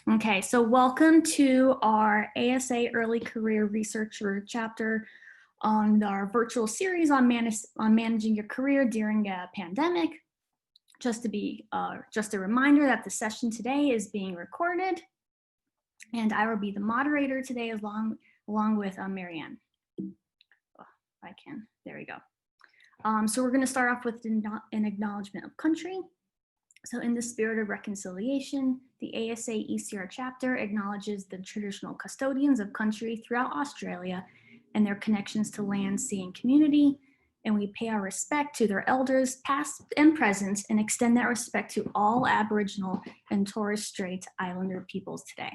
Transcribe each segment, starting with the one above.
Okay, so welcome to our ASA Early Career Researcher chapter on our virtual series on managing your career during a pandemic. Just a reminder that the session today is being recorded, and I will be the moderator today along with Marianne. Oh, if I can, there we go. So we're going to start off with an acknowledgement of country. So in the spirit of reconciliation, the ASA ECR chapter acknowledges the traditional custodians of country throughout Australia and their connections to land, sea, and community. And we pay our respect to their elders, past and present, and extend that respect to all Aboriginal and Torres Strait Islander peoples today.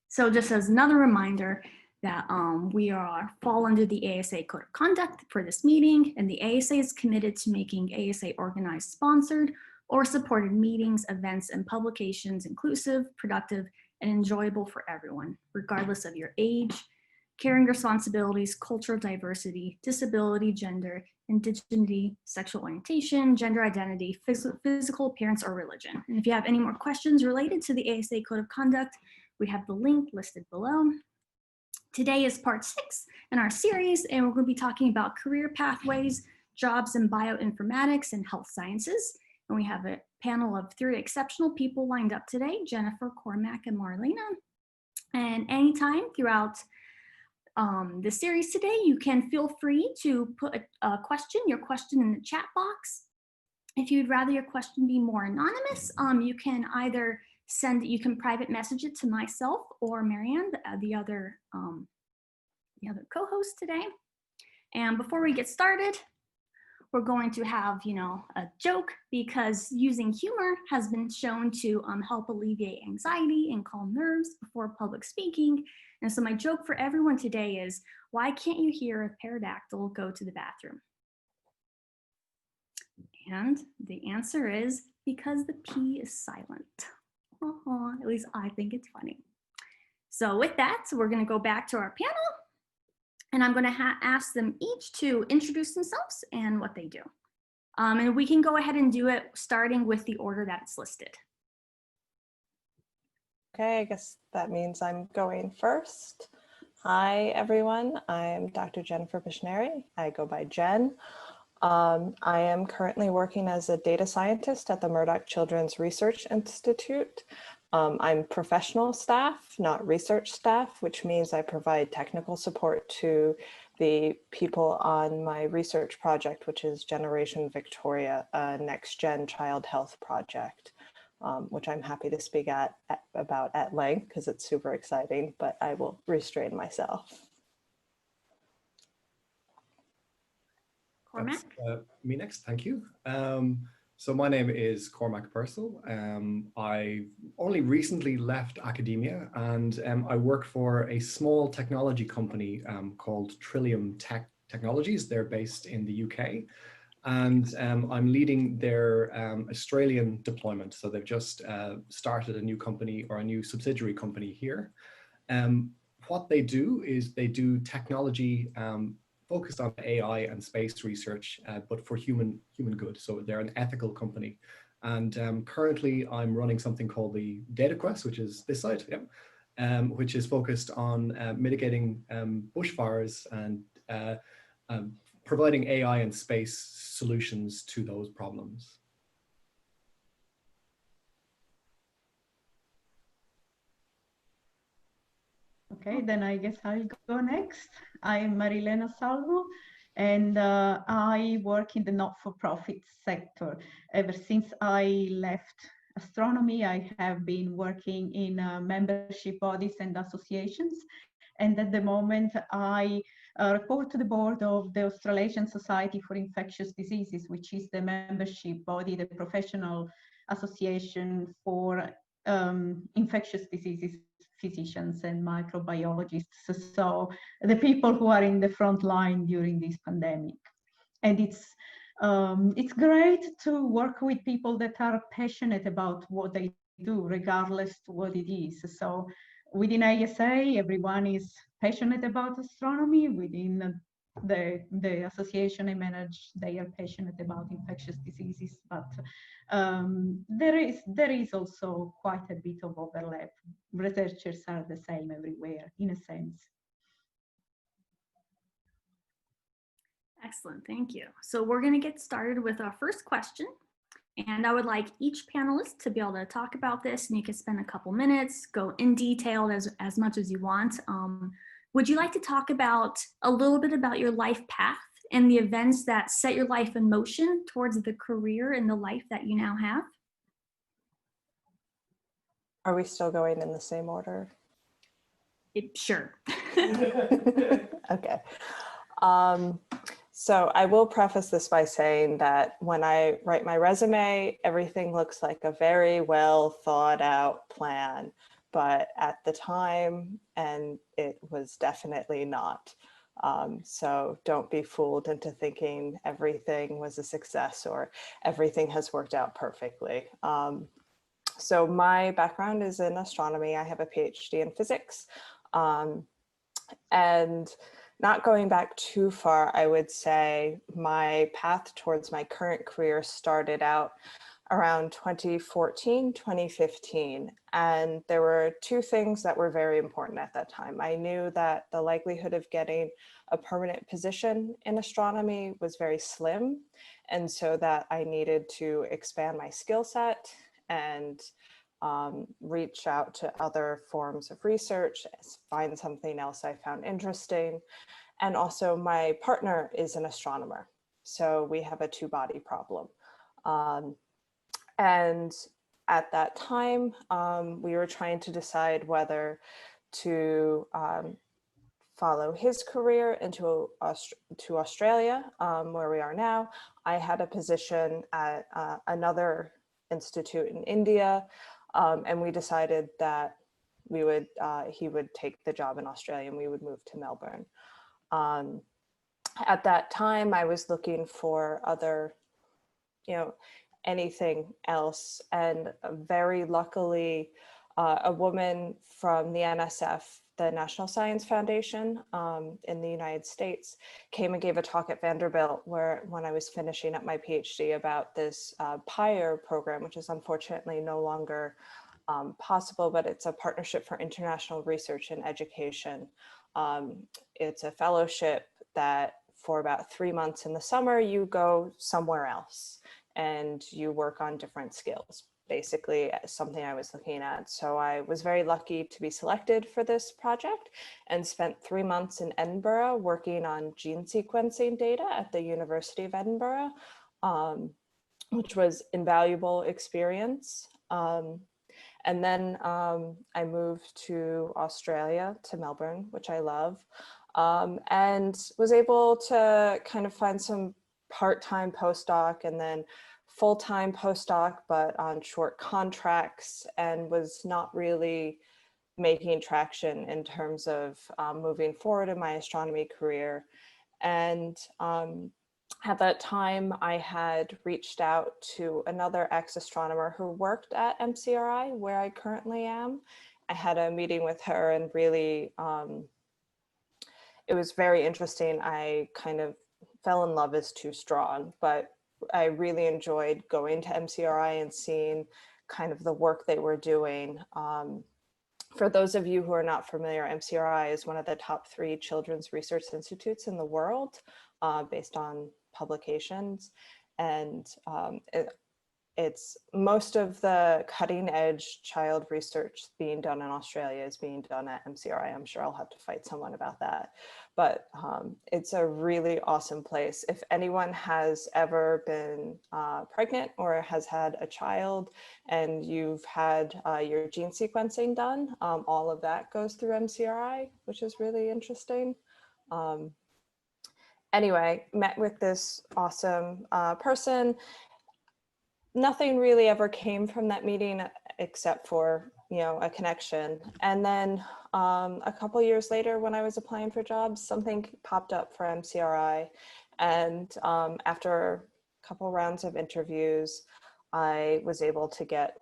So just as another reminder that we fall under the ASA Code of Conduct for this meeting, and the ASA is committed to making ASA organized, sponsored, or supported meetings, events, and publications inclusive, productive, and enjoyable for everyone, regardless of your age, caring responsibilities, cultural diversity, disability, gender, indigeneity, sexual orientation, gender identity, physical appearance, or religion. And if you have any more questions related to the ASA Code of Conduct, we have the link listed below. Today is part 6 in our series, and we're going to be talking about career pathways, jobs in bioinformatics and health sciences. And we have a panel of 3 exceptional people lined up today, Jennifer, Cormac, and Marlena. And anytime throughout the series today, you can feel free to put your question in the chat box. If you'd rather your question be more anonymous, you can either you can private message it to myself or Marianne, the other co-host today. And before we get started, we're going to have, a joke, because using humor has been shown to help alleviate anxiety and calm nerves before public speaking. And so my joke for everyone today is, why can't you hear a pterodactyl go to the bathroom? And the answer is because the P is silent. At least I think it's funny. So with that, we're going to go back to our panel. And I'm going to ask them each to introduce themselves and what they do. And we can go ahead and do it starting with the order that it's listed. Okay, I guess that means I'm going first. Hi, everyone. I'm Dr. Jennifer Bishneri. I go by Jen. I am currently working as a data scientist at the Murdoch Children's Research Institute. I'm professional staff, not research staff, which means I provide technical support to the people on my research project, which is Generation Victoria, a next-gen child health project, which I'm happy to speak about at length because it's super exciting, but I will restrain myself. Cormac? Me next, thank you. So my name is Cormac Purcell. I only recently left academia, and I work for a small technology company called Trillium Technologies. They're based in the UK, and I'm leading their Australian deployment. So they've just started a new company, or a new subsidiary company here. What they do is they do technology focused on AI and space research, but for human good. So they're an ethical company. And currently I'm running something called the Data Quest, which is this side, which is focused on mitigating bushfires and providing AI and space solutions to those problems. Okay, then I guess I'll go next. I'm Marilena Salvo, and I work in the not-for-profit sector. Ever since I left astronomy, I have been working in membership bodies and associations. And at the moment, I report to the board of the Australasian Society for Infectious Diseases, which is the membership body, the professional association for infectious diseases physicians and microbiologists, so the people who are in the front line during this pandemic. And it's great to work with people that are passionate about what they do, regardless to what it is. So within ASA, everyone is passionate about astronomy. Within the association I manage, they are passionate about infectious diseases, but there is also quite a bit of overlap. Researchers are the same everywhere, in a sense. Excellent, thank you. So we're going to get started with our first question. And I would like each panelist to be able to talk about this, and you can spend a couple minutes, go in detail as much as you want. Would you like to talk about a little bit about your life path and the events that set your life in motion towards the career and the life that you now have? Are we still going in the same order? Sure. Okay. So I will preface this by saying that when I write my resume, everything looks like a very well thought out plan, but at the time, and it was definitely not. So don't be fooled into thinking everything was a success or everything has worked out perfectly. So my background is in astronomy. I have a PhD in physics. And not going back too far, I would say my path towards my current career started out around 2014, 2015. And there were two things that were very important at that time. I knew that the likelihood of getting a permanent position in astronomy was very slim. And so that I needed to expand my skill set and reach out to other forms of research, find something else I found interesting. And also my partner is an astronomer. So we have a two-body problem. And at that time, we were trying to decide whether to follow his into to Australia, where we are now. I had a position at another institute in India, and we decided that we would he would take the job in Australia and we would move to Melbourne. At that time, I was looking for other, anything else, and very luckily, a woman from the NSF, the National Science Foundation in the United States, came and gave a talk at Vanderbilt when I was finishing up my PhD about this PIRE program, which is unfortunately no longer possible, but it's a partnership for international research and education. It's a fellowship that for about 3 months in the summer, you go somewhere else and you work on different skills, basically something I was looking at. So I was very lucky to be selected for this project and spent 3 months in Edinburgh working on gene sequencing data at the University of Edinburgh, which was invaluable experience. And then I moved to Australia, to Melbourne, which I love, and was able to kind of find some part-time postdoc and then full-time postdoc, but on short contracts, and was not really making traction in terms of moving forward in my astronomy career. And at that time, I had reached out to another ex-astronomer who worked at MCRI, where I currently am. I had a meeting with her and really, it was very interesting. I kind of fell in love is too strong, but I really enjoyed going to MCRI and seeing kind of the work they were doing. For those of you who are not familiar, MCRI is one of the top 3 children's research institutes in the world, based on publications, and it's most of the cutting edge child research being done in Australia is being done at MCRI. I'm sure I'll have to fight someone about that, but it's a really awesome place. If anyone has ever been pregnant or has had a child and you've had your gene sequencing done, all of that goes through MCRI, which is really interesting. Anyway, met with this awesome person. Nothing really ever came from that meeting except for, a connection. And then a couple years later, when I was applying for jobs, something popped up for MCRI. And after a couple rounds of interviews, I was able to get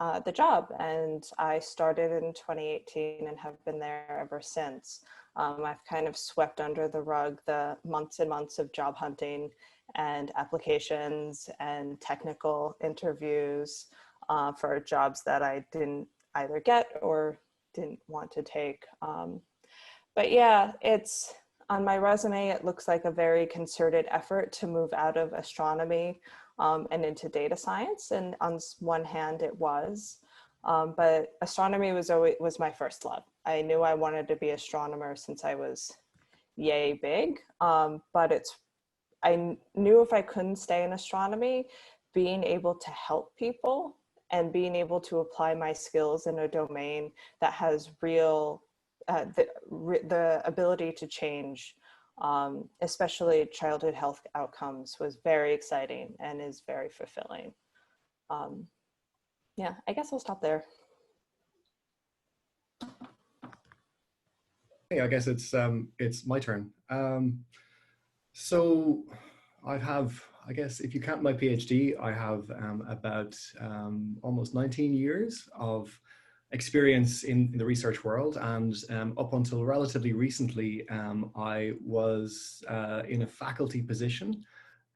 the job, and I started in 2018 and have been there ever since. I've kind of swept under the rug the months and months of job hunting and applications and technical interviews for jobs that I didn't either get or didn't want to take. But yeah, it's on my resume, it looks like a very concerted effort to move out of astronomy and into data science. And on one hand, it was, but astronomy was my first love. I knew I wanted to be an astronomer since I was yay big, but I knew if I couldn't stay in astronomy, being able to help people and being able to apply my skills in a domain that has real, the ability to change, especially childhood health outcomes, was very exciting and is very fulfilling. Yeah, I guess I'll stop there. Hey, I guess it's my turn. So I have, I guess if you count my PhD, I have about almost 19 years of experience in the research world, and up until relatively recently, I was in a faculty position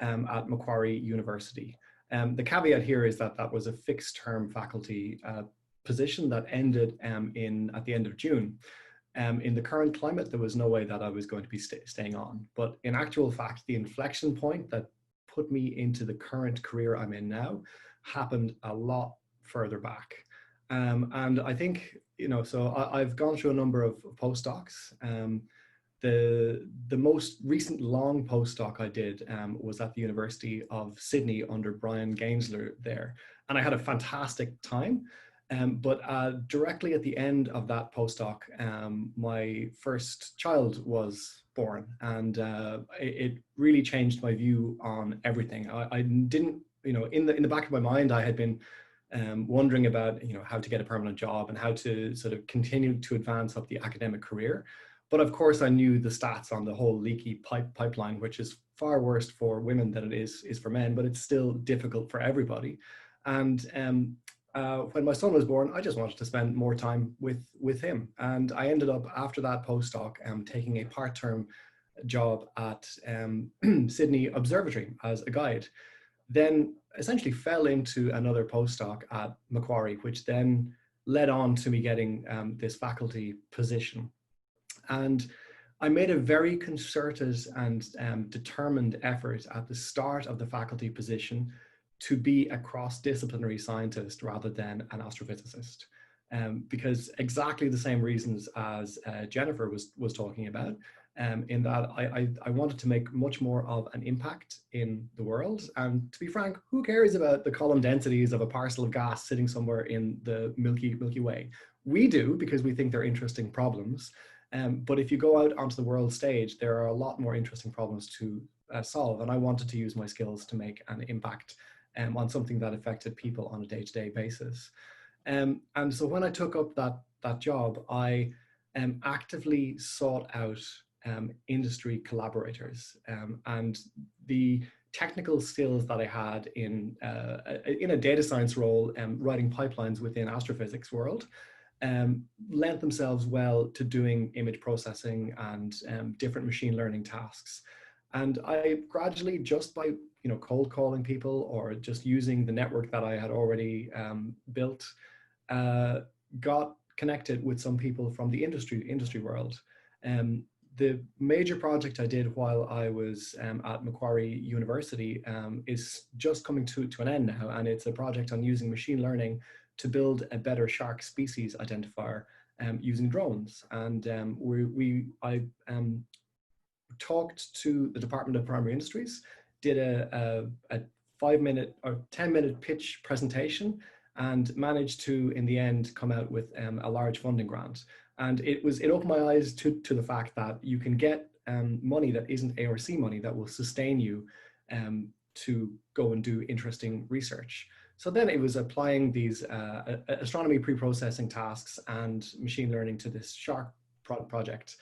at Macquarie University. The caveat here is that that was a fixed term faculty position that ended at the end of June. In the current climate, there was no way that I was going to be staying on. But in actual fact, the inflection point that put me into the current career I'm in now happened a lot further back. And I think, so I've gone through a number of postdocs. The most recent long postdoc I did was at the University of Sydney under Brian Gainsler there. And I had a fantastic time. But directly at the end of that postdoc, my first child was born, and it really changed my view on everything. I didn't, in the back of my mind, I had been wondering about, how to get a permanent job and how to sort of continue to advance up the academic career. But of course, I knew the stats on the whole leaky pipeline, which is far worse for women than it is for men, but it's still difficult for everybody. And when my son was born, I just wanted to spend more time with him. And I ended up, after that postdoc, taking a part-term job at Sydney Observatory as a guide. Then essentially fell into another postdoc at Macquarie, which then led on to me getting this faculty position. And I made a very concerted and determined effort at the start of the faculty position to be a cross-disciplinary scientist rather than an astrophysicist, because exactly the same reasons as Jennifer was talking about, in that I wanted to make much more of an impact in the world. And to be frank, who cares about the column densities of a parcel of gas sitting somewhere in the Milky Way? We do, because we think they're interesting problems. But if you go out onto the world stage, there are a lot more interesting problems to solve. And I wanted to use my skills to make an impact on something that affected people on a day-to-day basis. And so when I took up that job, I actively sought out industry collaborators, and the technical skills that I had in a data science role, writing pipelines within astrophysics world, lent themselves well to doing image processing and different machine learning tasks. And I gradually, just by cold calling people or just using the network that I had already built, got connected with some people from the industry world. The major project I did while I was at Macquarie University is just coming to an end now, and it's a project on using machine learning to build a better shark species identifier using drones. And I talked to the Department of Primary Industries, did a 5-minute or 10-minute pitch presentation, and managed to, in the end, come out with a large funding grant. And it opened my eyes to the fact that you can get money that isn't ARC money that will sustain you to go and do interesting research. So then it was applying these astronomy pre-processing tasks and machine learning to this shark project.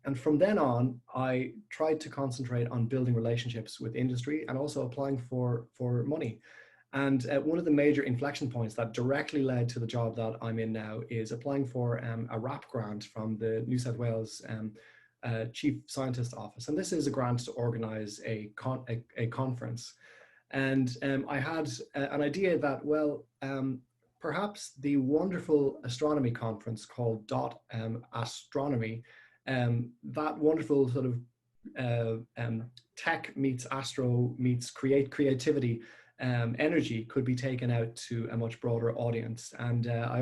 And from then on, I tried to concentrate on building relationships with industry and also applying for money. And one of the major inflection points that directly led to the job that I'm in now is applying for a RAP grant from the New South Wales Chief Scientist Office. And this is a grant to organize a conference. And I had an idea that, well, perhaps the wonderful astronomy conference called DOT Astronomy, that wonderful sort of tech meets astro meets creativity energy could be taken out to a much broader audience. And I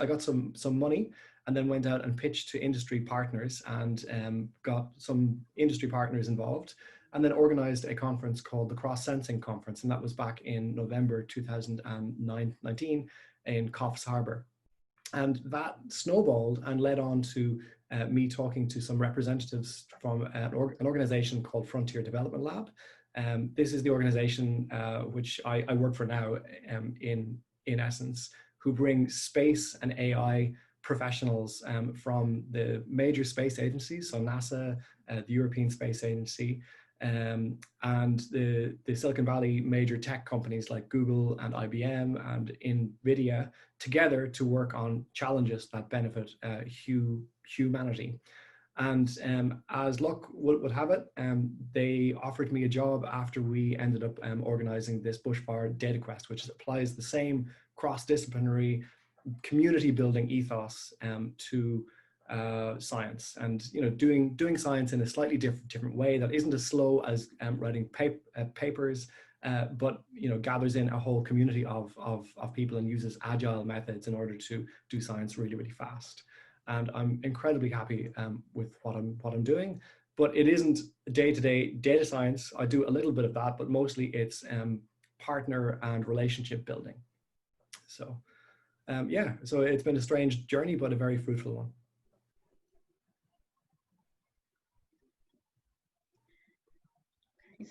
got some money and then went out and pitched to industry partners and got some industry partners involved, and then organized a conference called the Cross Sensing Conference. And that was back in November 2019 in Coffs Harbour. And that snowballed and led on to me talking to some representatives from an organization called Frontier Development Lab. This is the organization which I work for now in essence, who bring space and AI professionals from the major space agencies, so NASA, the European Space Agency, and the Silicon Valley major tech companies like Google and IBM and NVIDIA together to work on challenges that benefit humanity. And as luck would have it, they offered me a job after we ended up organizing this bushfire data quest, which applies the same cross-disciplinary community building ethos to science, and doing science in a slightly different way that isn't as slow as writing papers, but gathers in a whole community of people and uses agile methods in order to do science really fast. And I'm incredibly happy with what I'm doing, but it isn't day-to-day data science. I do a little bit of that, but mostly it's partner and relationship building. So yeah, so it's been a strange journey, but a very fruitful one.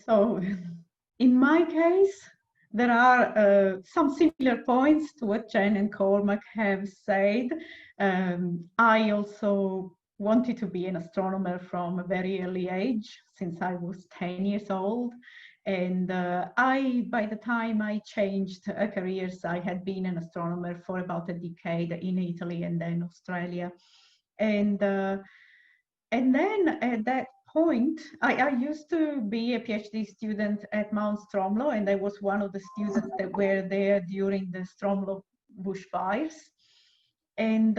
So in my case, there are some similar points to what Jen and Cormac have said. I also wanted to be an astronomer from a very early age, since I was 10 years old. And by the time I changed careers, I had been an astronomer for about a decade in Italy and then Australia. And then at that point, I used to be a PhD student at Mount Stromlo, and I was one of the students that were there during the Stromlo bushfires. And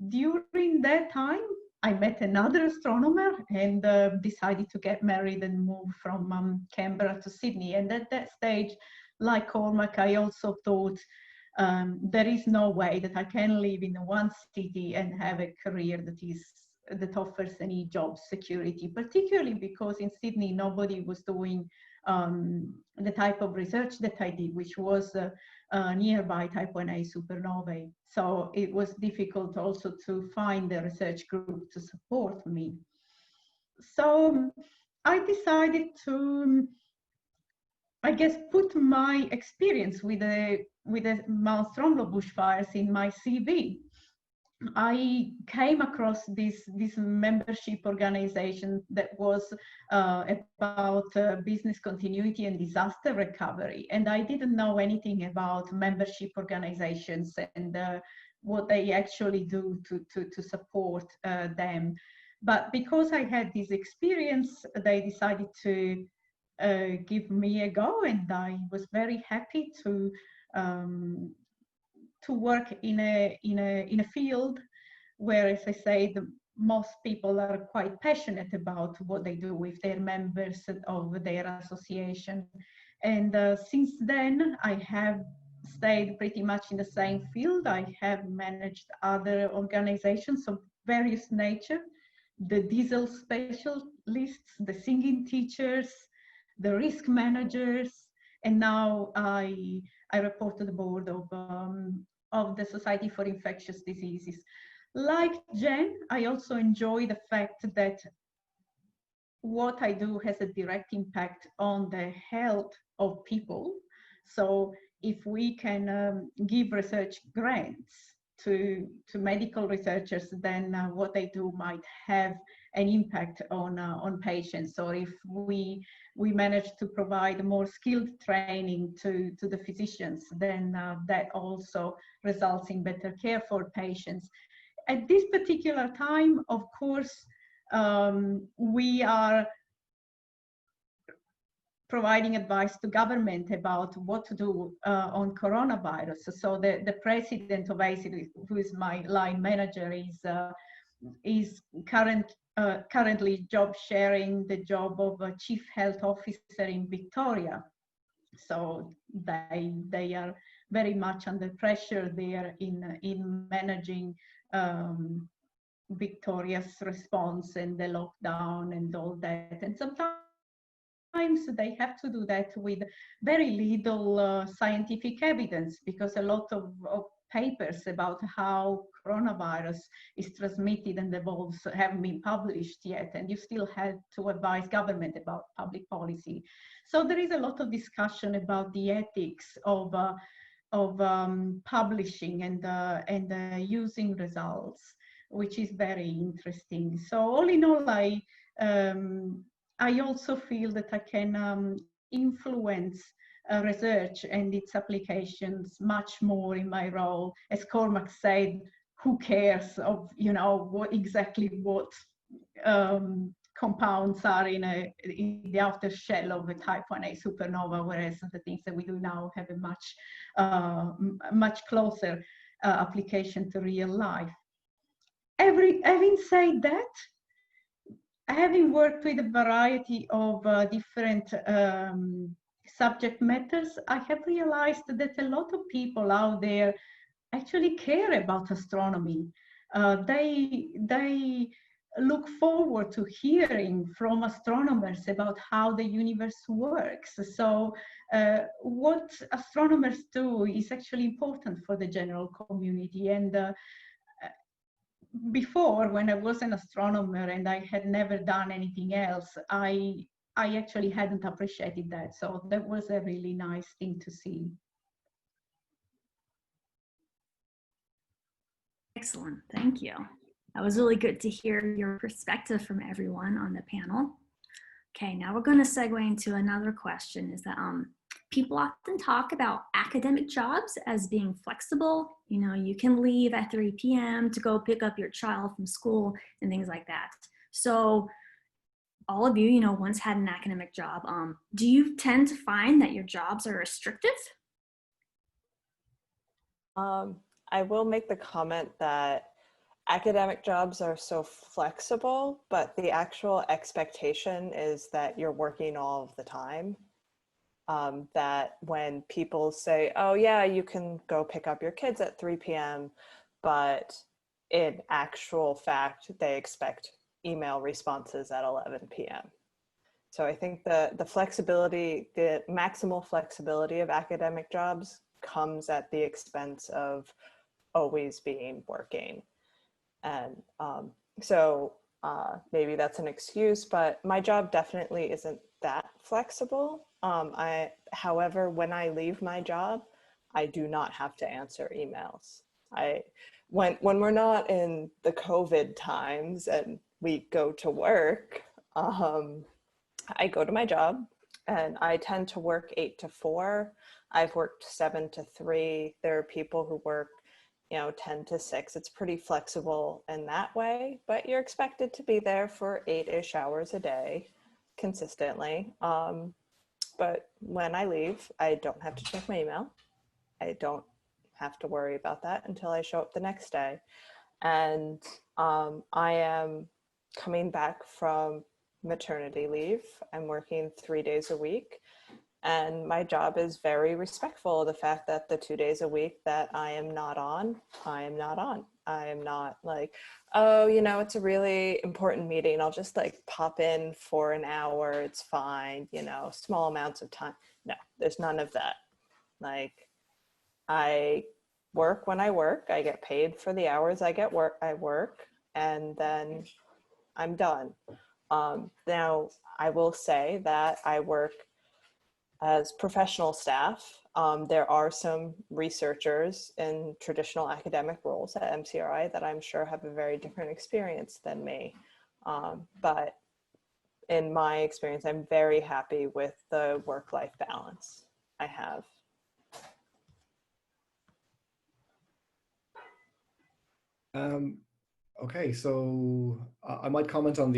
during that time, I met another astronomer and decided to get married and move from Canberra to Sydney. And at that stage, like Cormac, I also thought there is no way that I can live in one city and have a career that offers any job security, particularly because in Sydney, nobody was doing the type of research that I did, which was nearby type 1a supernovae. So it was difficult also to find a research group to support me. So I decided to, I guess, put my experience with the Mount Stromlo bushfires in my CV. I came across this membership organization that was about business continuity and disaster recovery. And I didn't know anything about membership organizations and what they actually do to support them. But because I had this experience, they decided to give me a go, and I was very happy to work in a field where, as I say, most people are quite passionate about what they do with their members of their association. And since then, I have stayed pretty much in the same field. I have managed other organizations of various nature, the diesel specialists, the singing teachers, the risk managers, and now I report to the board of the Society for Infectious Diseases. Like Jen, I also enjoy the fact that what I do has a direct impact on the health of people. So if we can give research grants to medical researchers, then what they do might have an impact on patients, or if we manage to provide more skilled training to the physicians, then that also results in better care for patients. At this particular time, of course, we are providing advice to government about what to do on coronavirus. So the president of ACID, who is my line manager, is currently job sharing the job of a chief health officer in Victoria. So they are very much under pressure there in managing Victoria's response and the lockdown and all that. And sometimes they have to do that with very little scientific evidence, because a lot of papers about how coronavirus is transmitted and evolves haven't been published yet, and you still have to advise government about public policy. So there is a lot of discussion about the ethics of publishing and using results, which is very interesting. So all in all, I also feel that I can influence research and its applications much more in my role. As Cormac said, who cares of, you know, what compounds are in the outer shell of a type 1a supernova, whereas the things that we do now have a much closer application to real life. Having said that, having worked with a variety of different subject matters, I have realized that a lot of people out there actually care about astronomy. They look forward to hearing from astronomers about how the universe works. So what astronomers do is actually important for the general community. And before, when I was an astronomer and I had never done anything else, I actually hadn't appreciated that. So that was a really nice thing to see. Excellent, thank you. That was really good to hear your perspective from everyone on the panel. Okay, now we're going to segue into another question. Is that people often talk about academic jobs as being flexible. You know, you can leave at 3 p.m. to go pick up your child from school and things like that. So all of you, you know, once had an academic job. Do you tend to find that your jobs are restrictive? I will make the comment that academic jobs are so flexible, but the actual expectation is that you're working all of the time. That when people say, oh yeah, you can go pick up your kids at 3 p.m., but in actual fact, they expect email responses at 11 p.m. So I think the flexibility, the maximal flexibility of academic jobs comes at the expense of always being working. And so maybe that's an excuse, but my job definitely isn't that flexible. However, when I leave my job, I do not have to answer emails. When we're not in the COVID times and we go to work, I go to my job and I tend to work 8 to 4. I've worked 7 to 3. There are people who work, 10 to 6. It's pretty flexible in that way, but you're expected to be there for 8-ish hours a day consistently. But when I leave, I don't have to check my email. I don't have to worry about that until I show up the next day. And I am coming back from maternity leave. I'm working 3 days a week. And my job is very respectful of the fact that the 2 days a week that I am not on, I am not on. I am not like, oh, it's a really important meeting. I'll just like pop in for an hour. It's fine, small amounts of time. No, there's none of that. Like, I work when I work. I get paid for the hours I work, and then I'm done. Now, I will say that I work as professional staff. There are some researchers in traditional academic roles at MCRI that I'm sure have a very different experience than me. But in my experience, I'm very happy with the work-life balance I have. Okay, so I might comment on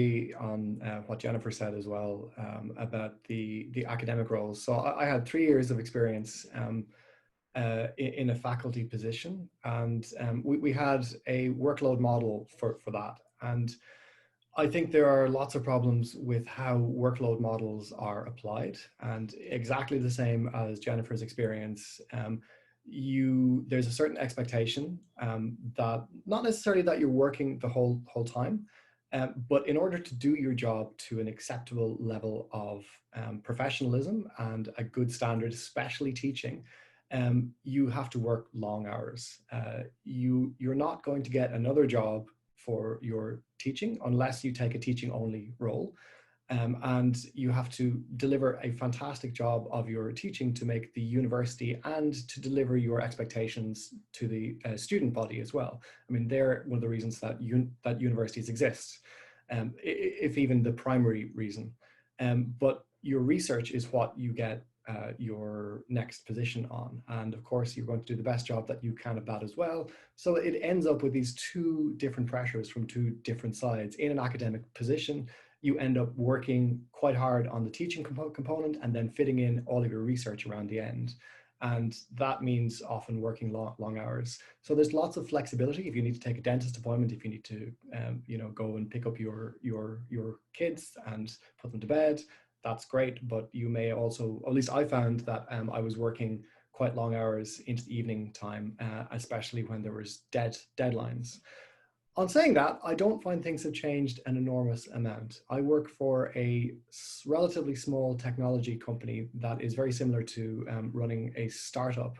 what Jennifer said as well, about the academic roles. So I had 3 years of experience in a faculty position, and we had a workload model for that. And I think there are lots of problems with how workload models are applied, and exactly the same as Jennifer's experience. There's a certain expectation that not necessarily that you're working the whole time, but in order to do your job to an acceptable level of professionalism and a good standard, especially teaching, you have to work long hours. You're not going to get another job for your teaching unless you take a teaching only role. And you have to deliver a fantastic job of your teaching to make the university and to deliver your expectations to the student body as well. I mean, they're one of the reasons that that universities exist, if even the primary reason. But your research is what you get your next position on. And of course, you're going to do the best job that you can of that as well. So it ends up with these 2 different pressures from 2 different sides. In an academic position, you end up working quite hard on the teaching component and then fitting in all of your research around the end. And that means often working long hours. So there's lots of flexibility. If you need to take a dentist appointment, if you need to, go and pick up your kids and put them to bed, that's great. But you may also, at least I found that I was working quite long hours into the evening time, especially when there was deadlines. On saying that, I don't find things have changed an enormous amount. I work for a relatively small technology company that is very similar to running a startup.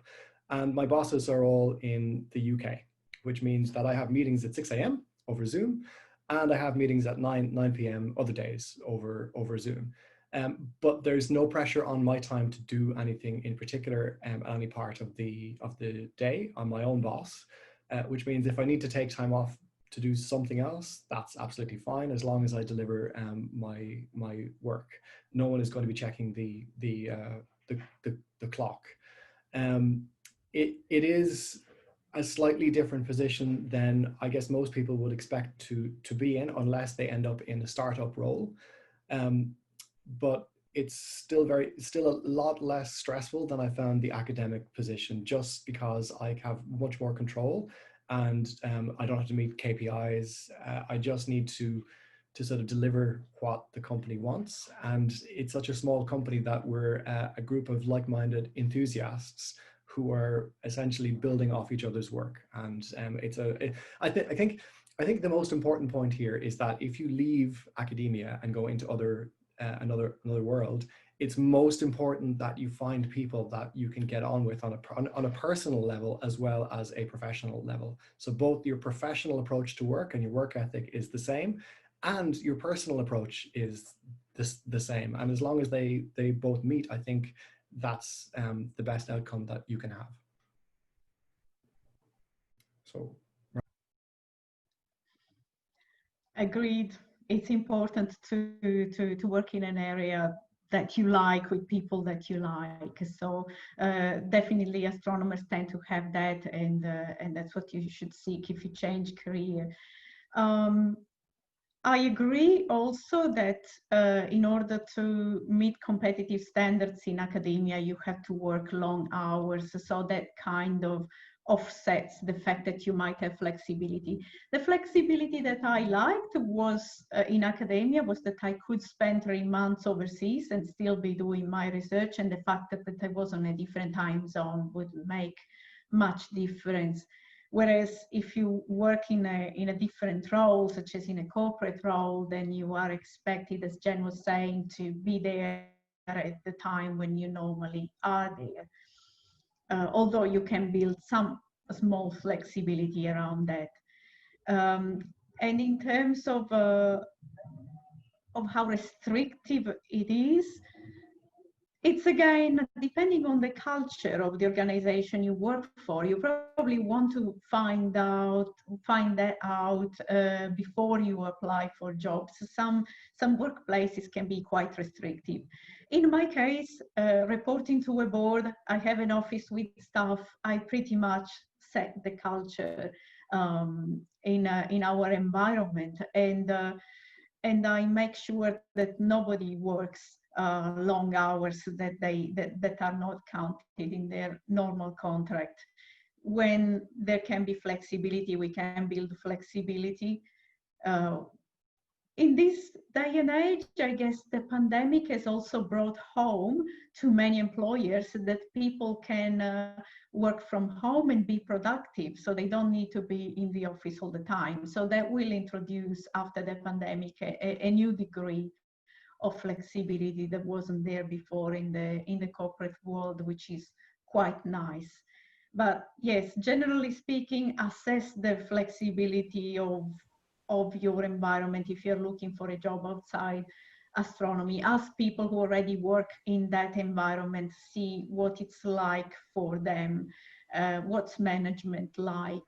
And my bosses are all in the UK, which means that I have meetings at 6 a.m. over Zoom, and I have meetings at 9 p.m. other days over Zoom. But there's no pressure on my time to do anything in particular at any part of the day. I'm my own boss, which means if I need to take time off to do something else, that's absolutely fine, as long as I deliver my work. No one is going to be checking the clock. It is a slightly different position than I guess most people would expect to be in, unless they end up in a startup role. But it's still a lot less stressful than I found the academic position, just because I have much more control, and I don't have to meet KPIs. I just need to sort of deliver what the company wants. And it's such a small company that we're a group of like-minded enthusiasts who are essentially building off each other's work. And I think the most important point here is that if you leave academia and go into another world, it's most important that you find people that you can get on with on a personal level as well as a professional level. So both your professional approach to work and your work ethic is the same, and your personal approach is the same. And as long as they both meet, I think that's the best outcome that you can have. So. Agreed. It's important to work in an area that you like, with people that you like. So definitely astronomers tend to have that, and that's what you should seek if you change career. I agree also that in order to meet competitive standards in academia, you have to work long hours. So that kind of offsets the fact that you might have flexibility. The flexibility that I liked was in academia was that I could spend 3 months overseas and still be doing my research, and the fact that I was on a different time zone would make much difference. Whereas if you work in a different role, such as in a corporate role, then you are expected, as Jen was saying, to be there at the time when you normally are there. Although you can build some small flexibility around that. And in terms of how restrictive it is, It's again, depending on the culture of the organization you work for, you probably want to find that out before you apply for jobs. Some workplaces can be quite restrictive. In my case, reporting to a board, I have an office with staff. I pretty much set the culture in our environment, and I make sure that nobody works long hours that are not counted in their normal contract. When there can be flexibility, we can build flexibility. In this day and age, I guess the pandemic has also brought home to many employers that people can work from home and be productive, so they don't need to be in the office all the time. So that will introduce, after the pandemic, a new degree of flexibility that wasn't there before in the corporate world, which is quite nice. But yes, generally speaking, assess the flexibility of your environment. If you're looking for a job outside astronomy, ask people who already work in that environment, see what it's like for them, what's management like,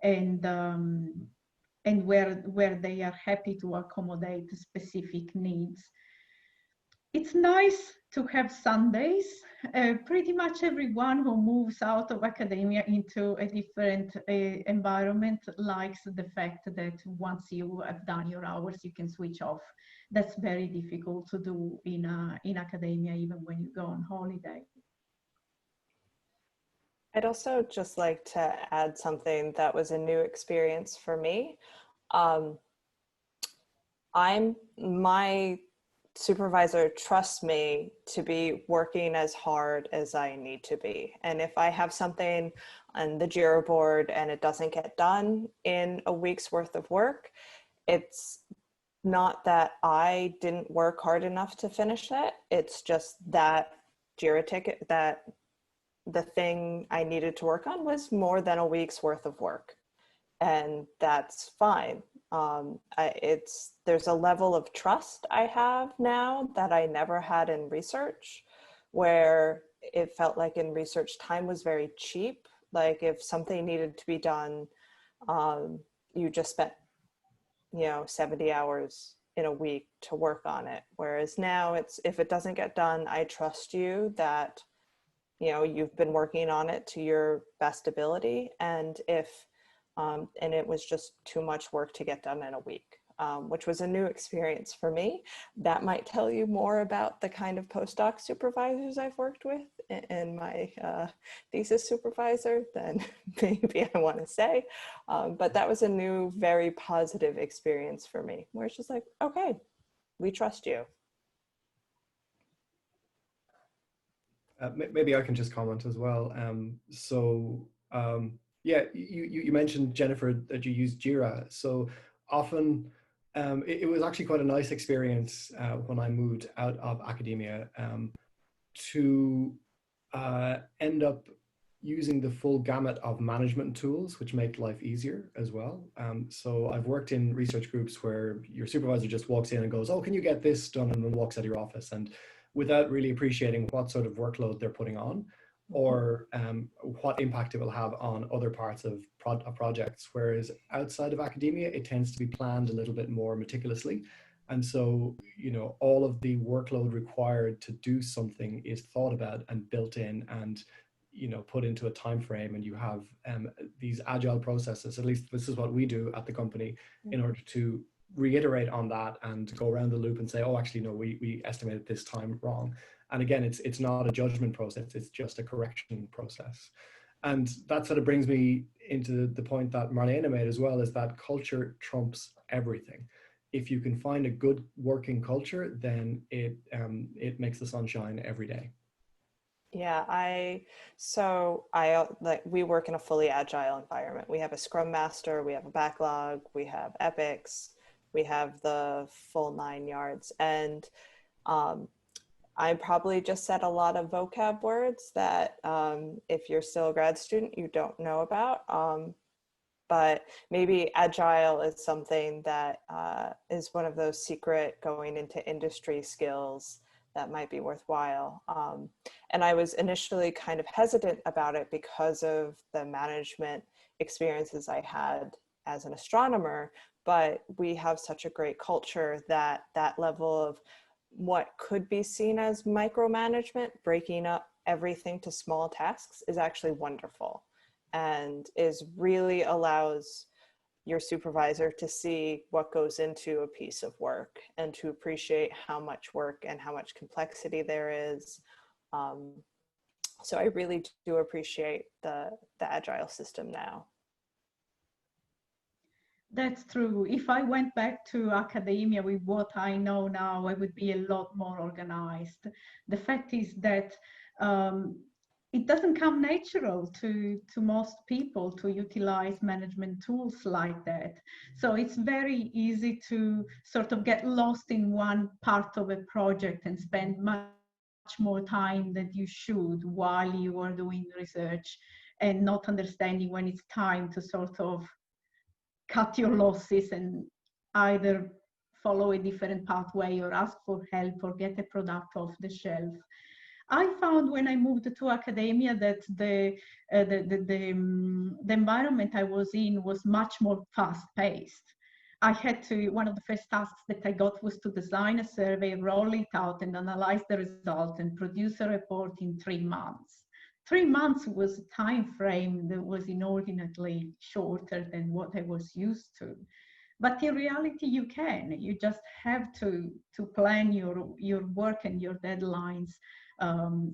and where they are happy to accommodate specific needs. It's nice to have Sundays. Pretty much everyone who moves out of academia into a different environment likes the fact that once you have done your hours, you can switch off. That's very difficult to do in academia, even when you go on holiday. I'd also just like to add something that was a new experience for me. My supervisor trusts me to be working as hard as I need to be. And if I have something on the Jira board and it doesn't get done in a week's worth of work, it's not that I didn't work hard enough to finish it. It's just that Jira ticket, that the thing I needed to work on was more than a week's worth of work. And that's fine. There's a level of trust I have now that I never had in research, where it felt like in research time was very cheap. Like if something needed to be done, you just spent 70 hours in a week to work on it. Whereas now it's, if it doesn't get done, I trust you that you've been working on it to your best ability. And and it was just too much work to get done in a week, which was a new experience for me. That might tell you more about the kind of postdoc supervisors I've worked with and my thesis supervisor than maybe I want to say. But that was a new, very positive experience for me, where it's just like, okay, we trust you. Maybe I can just comment as well. Yeah, you mentioned, Jennifer, that you use Jira. So often it was actually quite a nice experience when I moved out of academia to end up using the full gamut of management tools, which make life easier as well. So I've worked in research groups where your supervisor just walks in and goes, "Oh, can you get this done?" and then walks out of your office, and without really appreciating what sort of workload they're putting on, or what impact it will have on other parts of projects. Whereas outside of academia, it tends to be planned a little bit more meticulously. And so, all of the workload required to do something is thought about and built in and, put into a time frame. And you have these agile processes, at least this is what we do at the company, in order to reiterate on that and go around the loop and say, oh, actually, no, we estimated this time wrong. And again, it's not a judgment process, it's just a correction process. And that sort of brings me into the point that Marlene made as well, is that culture trumps everything. If you can find a good working culture, then it makes the sun shine every day. Yeah, we work in a fully agile environment. We have a Scrum Master, we have a backlog, we have epics, we have the full 9 yards. And I probably just said a lot of vocab words that if you're still a grad student, you don't know about. But maybe agile is something that is one of those secret going into industry skills that might be worthwhile. And I was initially kind of hesitant about it because of the management experiences I had as an astronomer, but we have such a great culture that that level of what could be seen as micromanagement, breaking up everything to small tasks, is actually wonderful and is really allows your supervisor to see what goes into a piece of work and to appreciate how much work and how much complexity there is. So I really do appreciate the agile system now. That's true. If I went back to academia with what I know now, I would be a lot more organized. The fact is that it doesn't come natural to most people to utilize management tools like that. So it's very easy to sort of get lost in one part of a project and spend much more time than you should while you are doing research and not understanding when it's time to sort of cut your losses and either follow a different pathway or ask for help or get a product off the shelf. I found when I moved to academia that the environment I was in was much more fast-paced. I had to, one of the first tasks that I got was to design a survey, roll it out and analyze the result and produce a report in 3 months. 3 months was a time frame that was inordinately shorter than what I was used to. But in reality, you just have to plan your work and your deadlines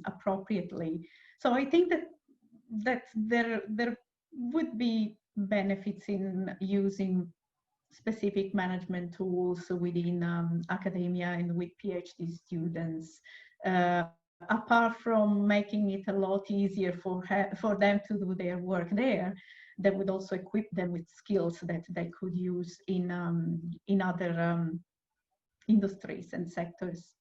appropriately. So I think that there would be benefits in using specific management tools within academia and with PhD students. Apart from making it a lot easier for them to do their work there, that would also equip them with skills that they could use in other industries and sectors.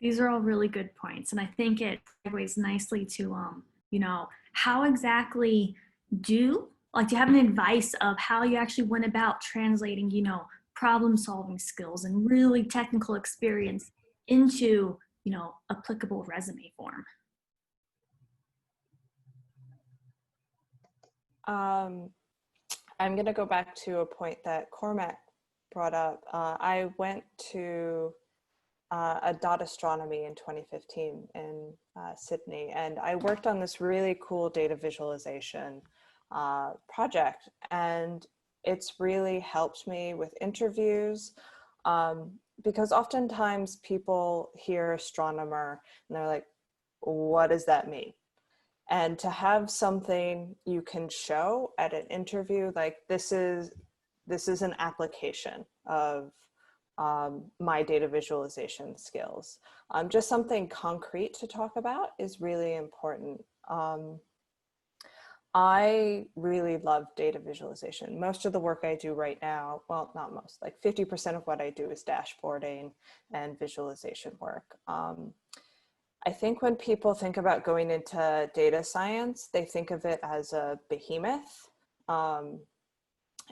These are all really good points, and I think it segues nicely to, you know, how exactly do you have an advice of how you actually went about translating, you know, problem-solving skills and really technical experience into, you know, applicable resume form? I'm going to go back to a point that Cormac brought up. I went to a dot astronomy in 2015 in Sydney, and I worked on this really cool data visualization project, and it's really helped me with interviews because oftentimes people hear astronomer and they're like, what does that mean? And to have something you can show at an interview, like this is an application of my data visualization skills. Just something concrete to talk about is really important. I really love data visualization. Most of the work I do right now, well, not most, like 50% of what I do is dashboarding and visualization work. I think when people think about going into data science, they think of it as a behemoth, and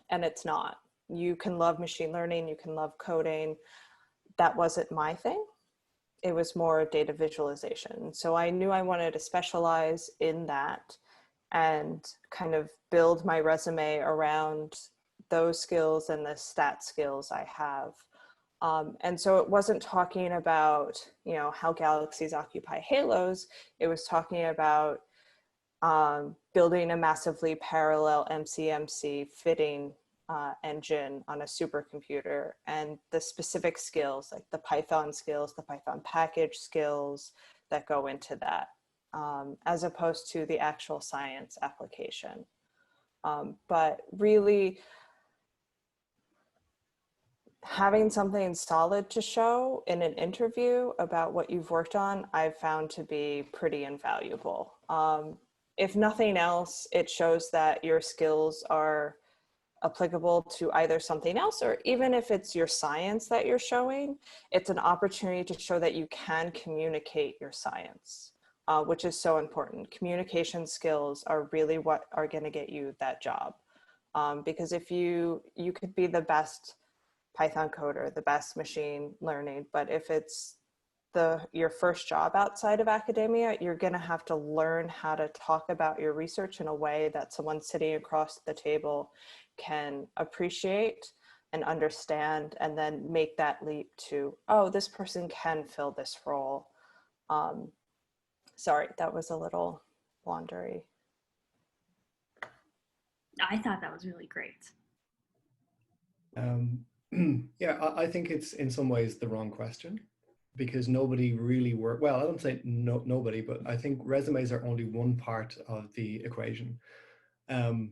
it's not. You can love machine learning, you can love coding. That wasn't my thing. It was more data visualization. So I knew I wanted to specialize in that and kind of build my resume around those skills and the stat skills I have. And so it wasn't talking about, you know, how galaxies occupy halos. It was talking about building a massively parallel MCMC fitting engine on a supercomputer, and the specific skills like the Python skills, the Python package skills that go into that, as opposed to the actual science application. But really, having something solid to show in an interview about what you've worked on, I've found to be pretty invaluable. If nothing else, it shows that your skills are applicable to either something else, or even if it's your science that you're showing, it's an opportunity to show that you can communicate your science, which is so important. Communication skills are really what are going to get you that job. Because if you could be the best Python coder, the best machine learning. But if it's your first job outside of academia, you're going to have to learn how to talk about your research in a way that someone sitting across the table can appreciate and understand, and then make that leap to, oh, this person can fill this role. Sorry, that was a little laundry. I thought that was really great. Yeah, I think it's in some ways the wrong question, because nobody really well, I don't say nobody, but I think resumes are only one part of the equation. And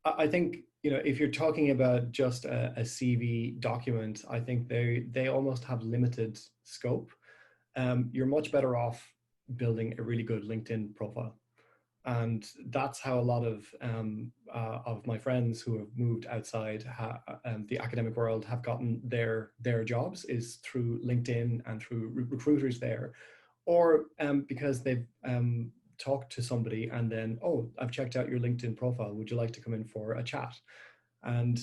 I think, you know, if you're talking about just a CV document, I think they almost have limited scope. You're much better off building a really good LinkedIn profile. And that's how a lot of my friends who have moved outside the academic world have gotten their jobs, is through LinkedIn and through recruiters there, or because they've talked to somebody and then, oh, I've checked out your LinkedIn profile, would you like to come in for a chat? And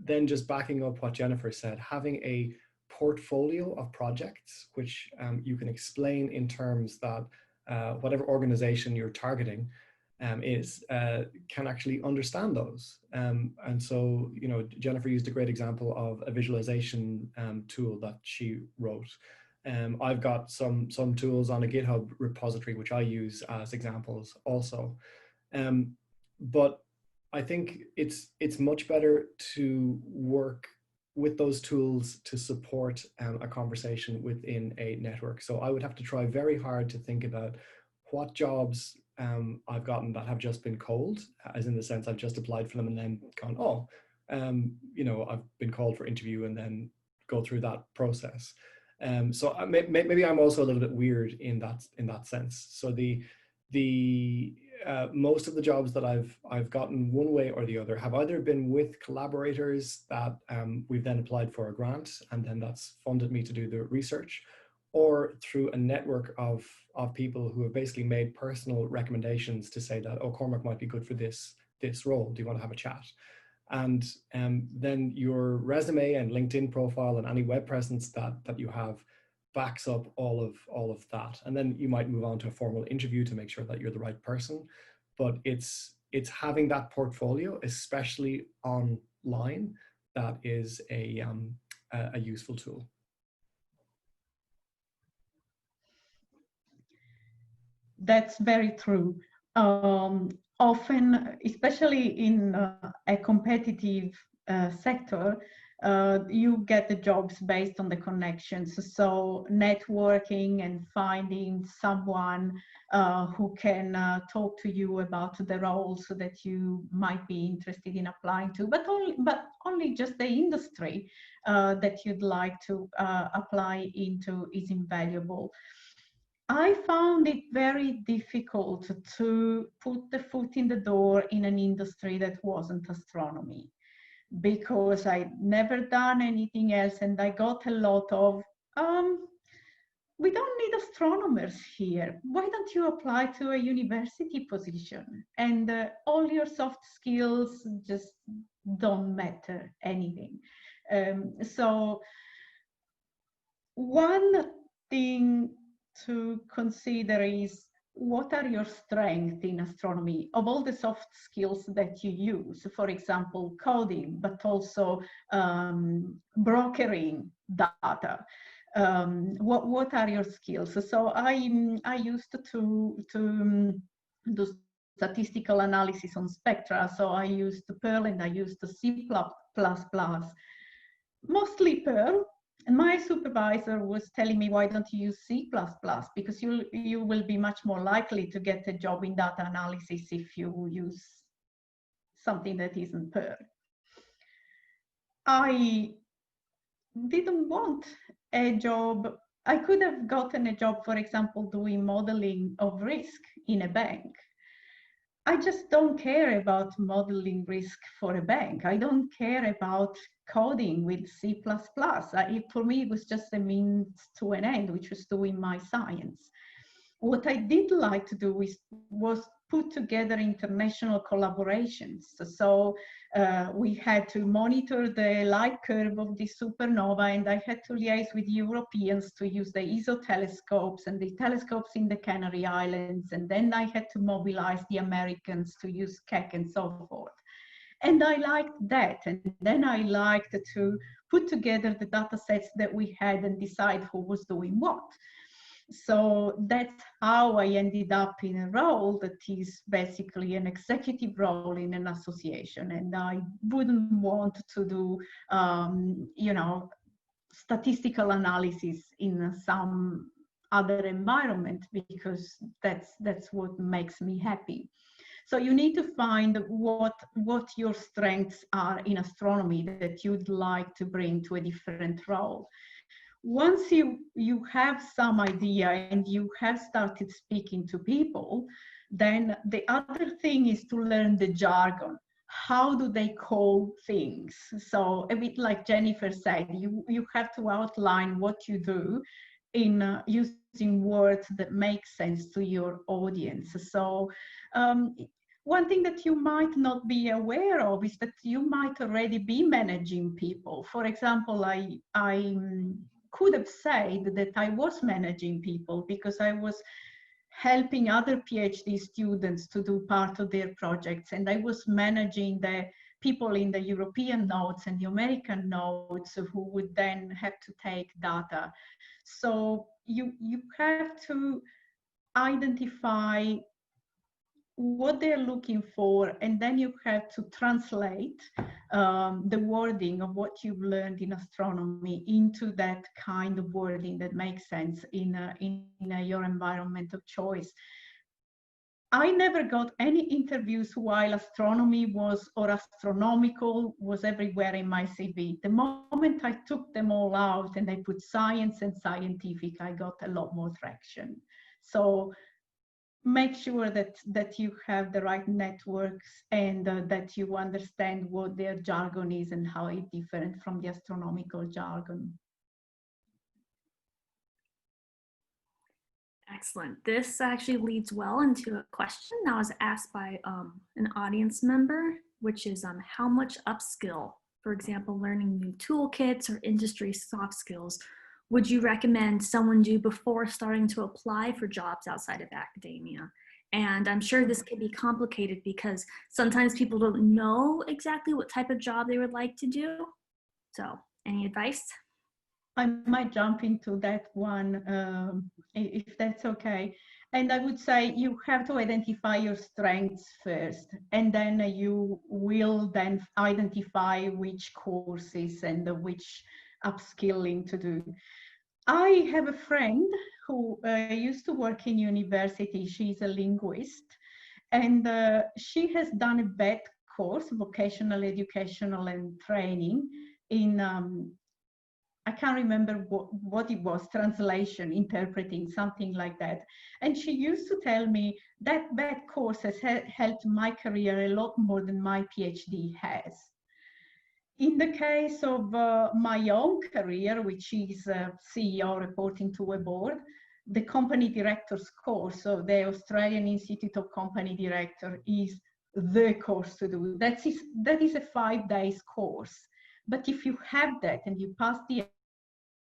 then just backing up what Jennifer said, having a portfolio of projects which you can explain in terms that whatever organization you're targeting can actually understand those. And so, you know, Jennifer used a great example of a visualization tool that she wrote. I've got some tools on a GitHub repository which I use as examples also. But I think it's much better to work with those tools to support a conversation within a network. So I would have to try very hard to think about what jobs I've gotten that have just been cold, as in the sense I've just applied for them and then gone, oh, you know, I've been called for interview, and then go through that process. So maybe I'm also a little bit weird in that sense. So the most of the jobs that I've gotten one way or the other have either been with collaborators that we've then applied for a grant, and then that's funded me to do the research, or through a network of people who have basically made personal recommendations to say that, oh, Cormac might be good for this role. Do you want to have a chat? And then your resume and LinkedIn profile and any web presence that you have backs up all of that. And then you might move on to a formal interview to make sure that you're the right person. But it's having that portfolio, especially online, that is a useful tool. That's very true. Often, especially in a competitive sector, you get the jobs based on the connections. So networking and finding someone who can talk to you about the roles that you might be interested in applying to, but only just the industry that you'd like to apply into is invaluable. I found it very difficult to put the foot in the door in an industry that wasn't astronomy, because I'd never done anything else, and I got a lot of, we don't need astronomers here. Why don't you apply to a university position? And all your soft skills just don't matter anything. So one thing to consider is, what are your strengths in astronomy of all the soft skills that you use? For example, coding, but also brokering data. What are your skills? So I used to do statistical analysis on spectra. So I used Perl and I used C++, mostly Perl. And my supervisor was telling me, why don't you use C++? Because you will be much more likely to get a job in data analysis if you use something that isn't Perl. I didn't want a job. I could have gotten a job, for example, doing modeling of risk in a bank. I just don't care about modeling risk for a bank. I don't care about coding with C++. For me, it was just a means to an end, which was doing my science. What I did like to do was put together international collaborations. So we had to monitor the light curve of the supernova, and I had to liaise with Europeans to use the ESO telescopes and the telescopes in the Canary Islands. And then I had to mobilize the Americans to use Keck and so forth. And I liked that. And then I liked to put together the data sets that we had and decide who was doing what. So that's how I ended up in a role that is basically an executive role in an association. And I wouldn't want to do, you know, statistical analysis in some other environment, because that's what makes me happy. So you need to find what your strengths are in astronomy that you'd like to bring to a different role. Once you have some idea and you have started speaking to people, then the other thing is to learn the jargon. How do they call things? So a bit like Jennifer said, you have to outline what you do in using words that make sense to your audience. So one thing that you might not be aware of is that you might already be managing people. For example, I could have said that I was managing people because I was helping other PhD students to do part of their projects, and I was managing the people in the European nodes and the American nodes who would then have to take data. So you have to identify what they're looking for, and then you have to translate the wording of what you've learned in astronomy into that kind of wording that makes sense in your environment of choice. I never got any interviews while astronomy was, or astronomical was, everywhere in my CV. The moment I took them all out and I put science and scientific, I got a lot more traction. So make sure that you have the right networks and that you understand what their jargon is and how it's different from the astronomical jargon. Excellent. This actually leads well into a question that was asked by an audience member, which is how much upskill, for example, learning new toolkits or industry soft skills, would you recommend someone do before starting to apply for jobs outside of academia? And I'm sure this can be complicated because sometimes people don't know exactly what type of job they would like to do. So, any advice? I might jump into that one, if that's okay. And I would say you have to identify your strengths first, and then you will then identify which courses and which upskilling to do. I have a friend who used to work in university. She's a linguist, and she has done a BET course, vocational educational and training, in I can't remember what it was, translation, interpreting, something like that. And she used to tell me that BET course has helped my career a lot more than my PhD has. In the case of my own career, which is CEO reporting to a board, the company director's course, so the Australian Institute of Company Director, is the course to do. That is a 5 days course. But if you have that and you pass the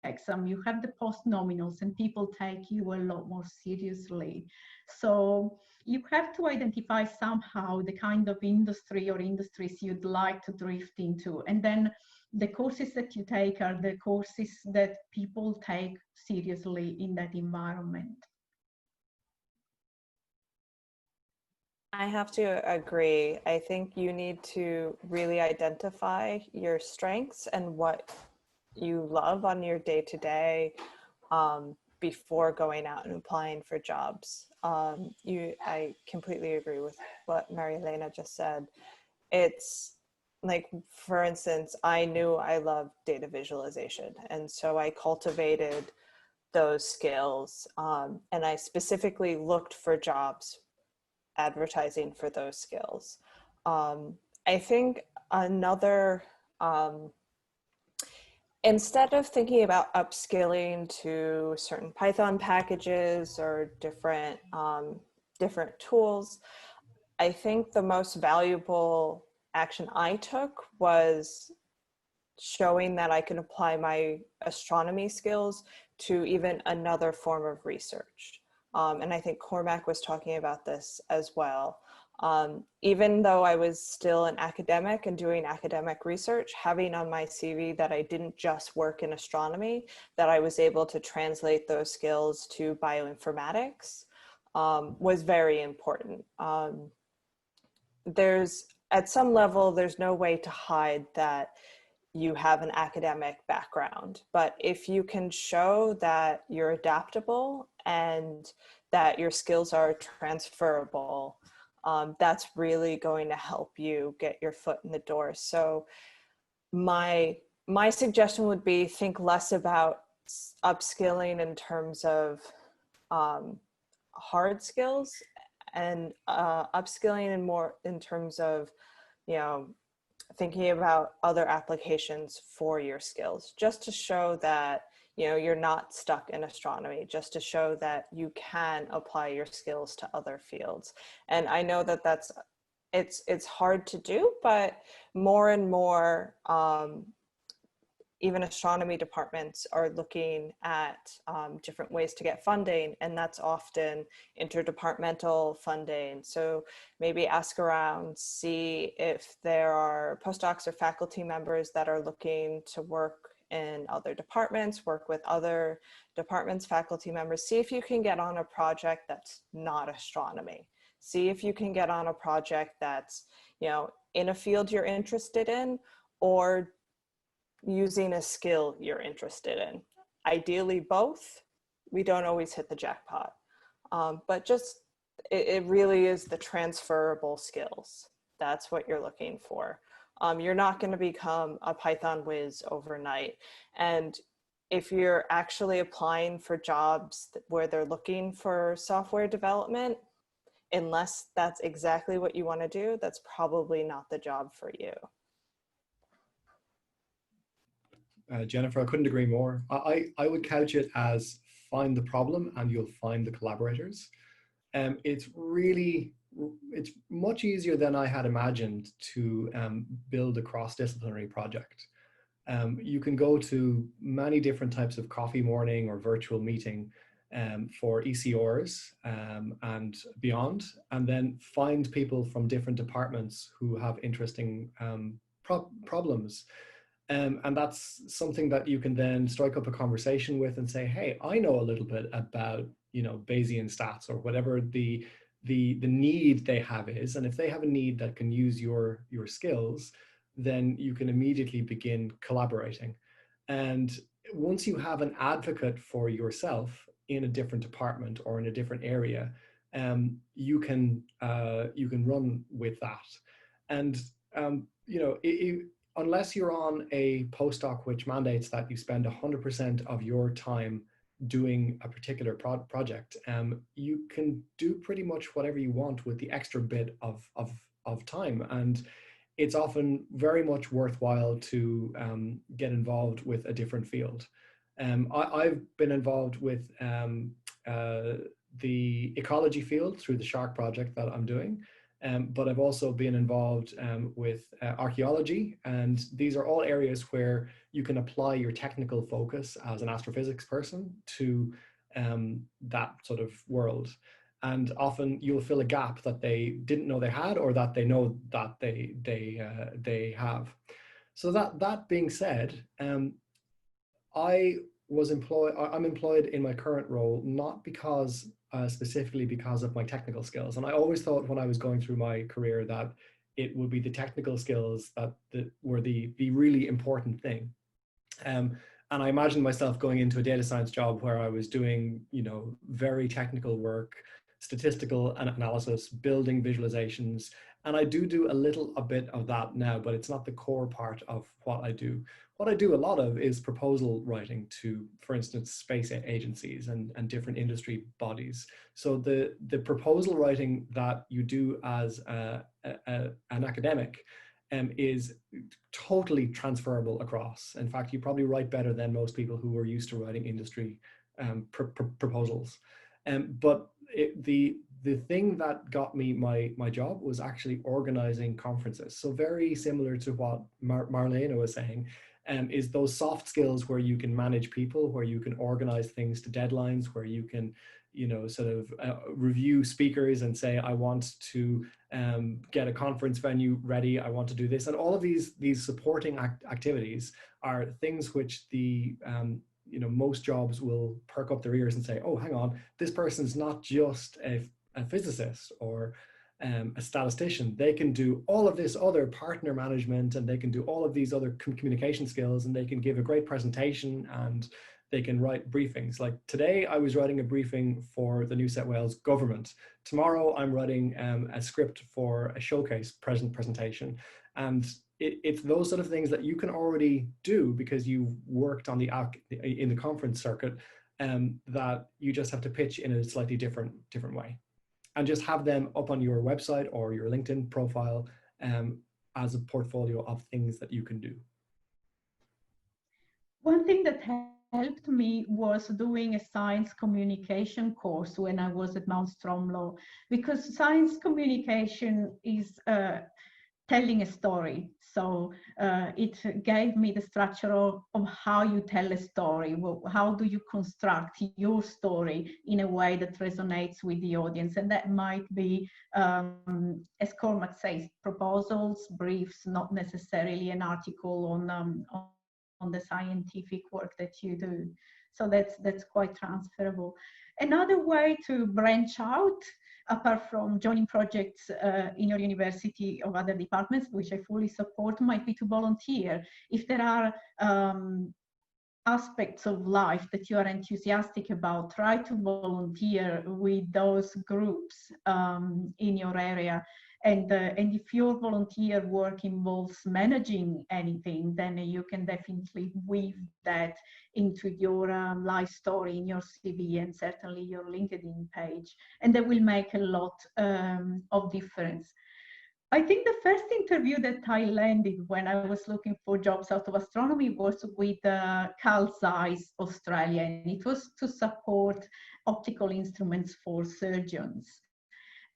exam, you have the post-nominals and people take you a lot more seriously. So you have to identify somehow the kind of industry or industries you'd like to drift into. And then the courses that you take are the courses that people take seriously in that environment. I have to agree. I think you need to really identify your strengths and what you love on your day-to-day before going out and applying for jobs. I completely agree with what Marilena just said. It's like, for instance, I knew I loved data visualization, and so I cultivated those skills, and I specifically looked for jobs advertising for those skills. I think another instead of thinking about upskilling to certain Python packages or different tools, I think the most valuable action I took was showing that I can apply my astronomy skills to even another form of research. And I think Cormac was talking about this as well. Even though I was still an academic and doing academic research, having on my CV that I didn't just work in astronomy, that I was able to translate those skills to bioinformatics was very important. At some level, there's no way to hide that you have an academic background, but if you can show that you're adaptable and that your skills are transferable, that's really going to help you get your foot in the door. So my suggestion would be think less about upskilling in terms of hard skills and upskilling and more in terms of, thinking about other applications for your skills, just to show that, you're not stuck in astronomy, just to show that you can apply your skills to other fields. And I know that it's hard to do, but more and more, even astronomy departments are looking at different ways to get funding, and that's often interdepartmental funding. So maybe ask around, see if there are postdocs or faculty members that are looking to work in other departments, work with other departments, faculty members. See if you can get on a project that's not astronomy. See if you can get on a project that's, in a field you're interested in, or using a skill you're interested in. Ideally both. We don't always hit the jackpot, but just it really is the transferable skills. That's what you're looking for. You're not going to become a Python whiz overnight. And if you're actually applying for jobs where they're looking for software development, unless that's exactly what you want to do, that's probably not the job for you. Jennifer, I couldn't agree more. I would couch it as find the problem and you'll find the collaborators. It's much easier than I had imagined to build a cross-disciplinary project. You can go to many different types of coffee morning or virtual meeting for ECRs and beyond, and then find people from different departments who have interesting problems. And that's something that you can then strike up a conversation with and say, hey, I know a little bit about, Bayesian stats or whatever the need they have is. And if they have a need that can use your skills, then you can immediately begin collaborating. And once you have an advocate for yourself in a different department or in a different area, you can run with that. And, unless you're on a postdoc which mandates that you spend 100% of your time doing a particular project, you can do pretty much whatever you want with the extra bit of time. And it's often very much worthwhile to get involved with a different field. I've been involved with the ecology field through the SHARC project that I'm doing. But I've also been involved with archaeology, and these are all areas where you can apply your technical focus as an astrophysics person to that sort of world. And often you'll fill a gap that they didn't know they had, or that they know that they have. So that being said, I'm employed in my current role not because specifically because of my technical skills. And I always thought when I was going through my career that it would be the technical skills that were the really important thing. And I imagined myself going into a data science job where I was doing, very technical work, statistical analysis, building visualizations. And I do a bit of that now, but it's not the core part of what I do. What I do a lot of is proposal writing to, for instance, space agencies and different industry bodies. So the proposal writing that you do as an academic is totally transferable across. In fact, you probably write better than most people who are used to writing industry proposals. But the thing that got me my job was actually organizing conferences. So very similar to what Marlena was saying, is those soft skills where you can manage people, where you can organize things to deadlines, where you can, sort of review speakers and say, I want to get a conference venue ready, I want to do this. And all of these supporting activities are things which the most jobs will perk up their ears and say, oh, hang on, this person's not just a physicist or a statistician. They can do all of this other partner management, and they can do all of these other communication skills, and they can give a great presentation, and they can write briefings. Like today, I was writing a briefing for the New South Wales government. Tomorrow, I'm writing a script for a showcase presentation. And it's those sort of things that you can already do because you've worked on in the conference circuit, that you just have to pitch in a slightly different way, and just have them up on your website or your LinkedIn profile as a portfolio of things that you can do. One thing that helped me was doing a science communication course when I was at Mount Stromlo, because science communication is telling a story. So it gave me the structure of how you tell a story. Well, how do you construct your story in a way that resonates with the audience? And that might be, as Cormac says, proposals, briefs, not necessarily an article on the scientific work that you do. So that's quite transferable. Another way to branch out, apart from joining projects in your university or other departments, which I fully support, might be to volunteer. If there are aspects of life that you are enthusiastic about, try to volunteer with those groups in your area. And if your volunteer work involves managing anything, then you can definitely weave that into your life story in your CV and certainly your LinkedIn page. And that will make a lot of difference. I think the first interview that I landed when I was looking for jobs out of astronomy was with Carl Zeiss Australia, and it was to support optical instruments for surgeons.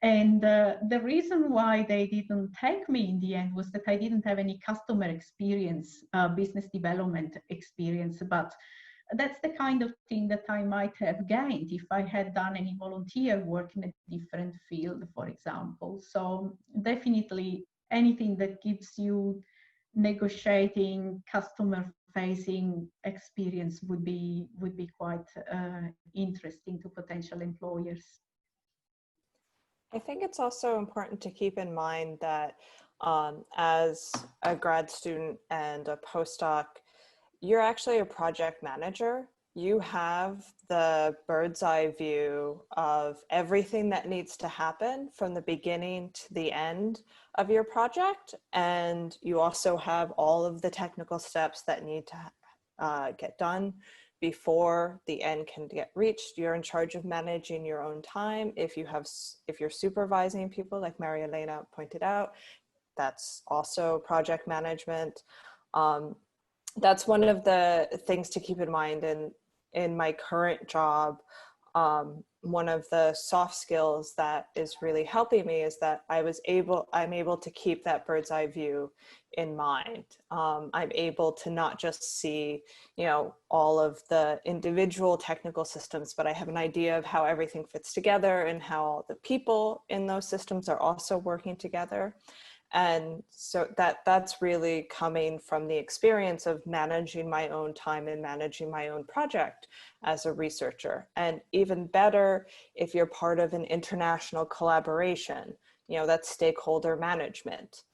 And the reason why they didn't take me in the end was that I didn't have any customer experience, business development experience, but that's the kind of thing that I might have gained if I had done any volunteer work in a different field, for example. So definitely anything that gives you negotiating, customer-facing experience would be quite interesting to potential employers. I think it's also important to keep in mind that as a grad student and a postdoc, you're actually a project manager. You have the bird's eye view of everything that needs to happen from the beginning to the end of your project. And you also have all of the technical steps that need to get done before the end can get reached. You're in charge of managing your own time. If you're supervising people, like Maria Elena pointed out, that's also project management. That's one of the things to keep in mind. In my current job, one of the soft skills that is really helping me is that I'm able to keep that bird's eye view in mind. I'm able to not just see, all of the individual technical systems, but I have an idea of how everything fits together and how all the people in those systems are also working together. And so that's really coming from the experience of managing my own time and managing my own project as a researcher. And even better, if you're part of an international collaboration, that's stakeholder management.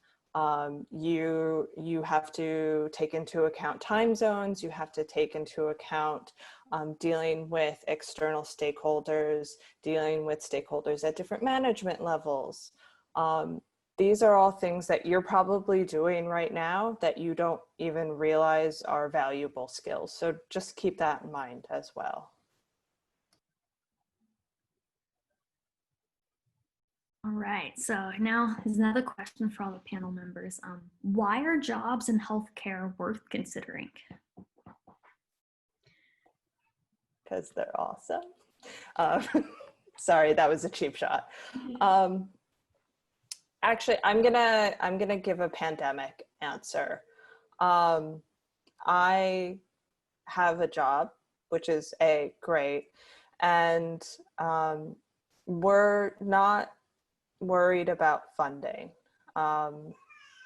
You have to take into account time zones, you have to take into account dealing with external stakeholders, dealing with stakeholders at different management levels. These are all things that you're probably doing right now that you don't even realize are valuable skills. So just keep that in mind as well. All right, so now is another question for all the panel members. Why are jobs in healthcare worth considering? Because they're awesome. Sorry, that was a cheap shot. Actually, I'm gonna give a pandemic answer. I have a job, which is great, and we're not worried about funding,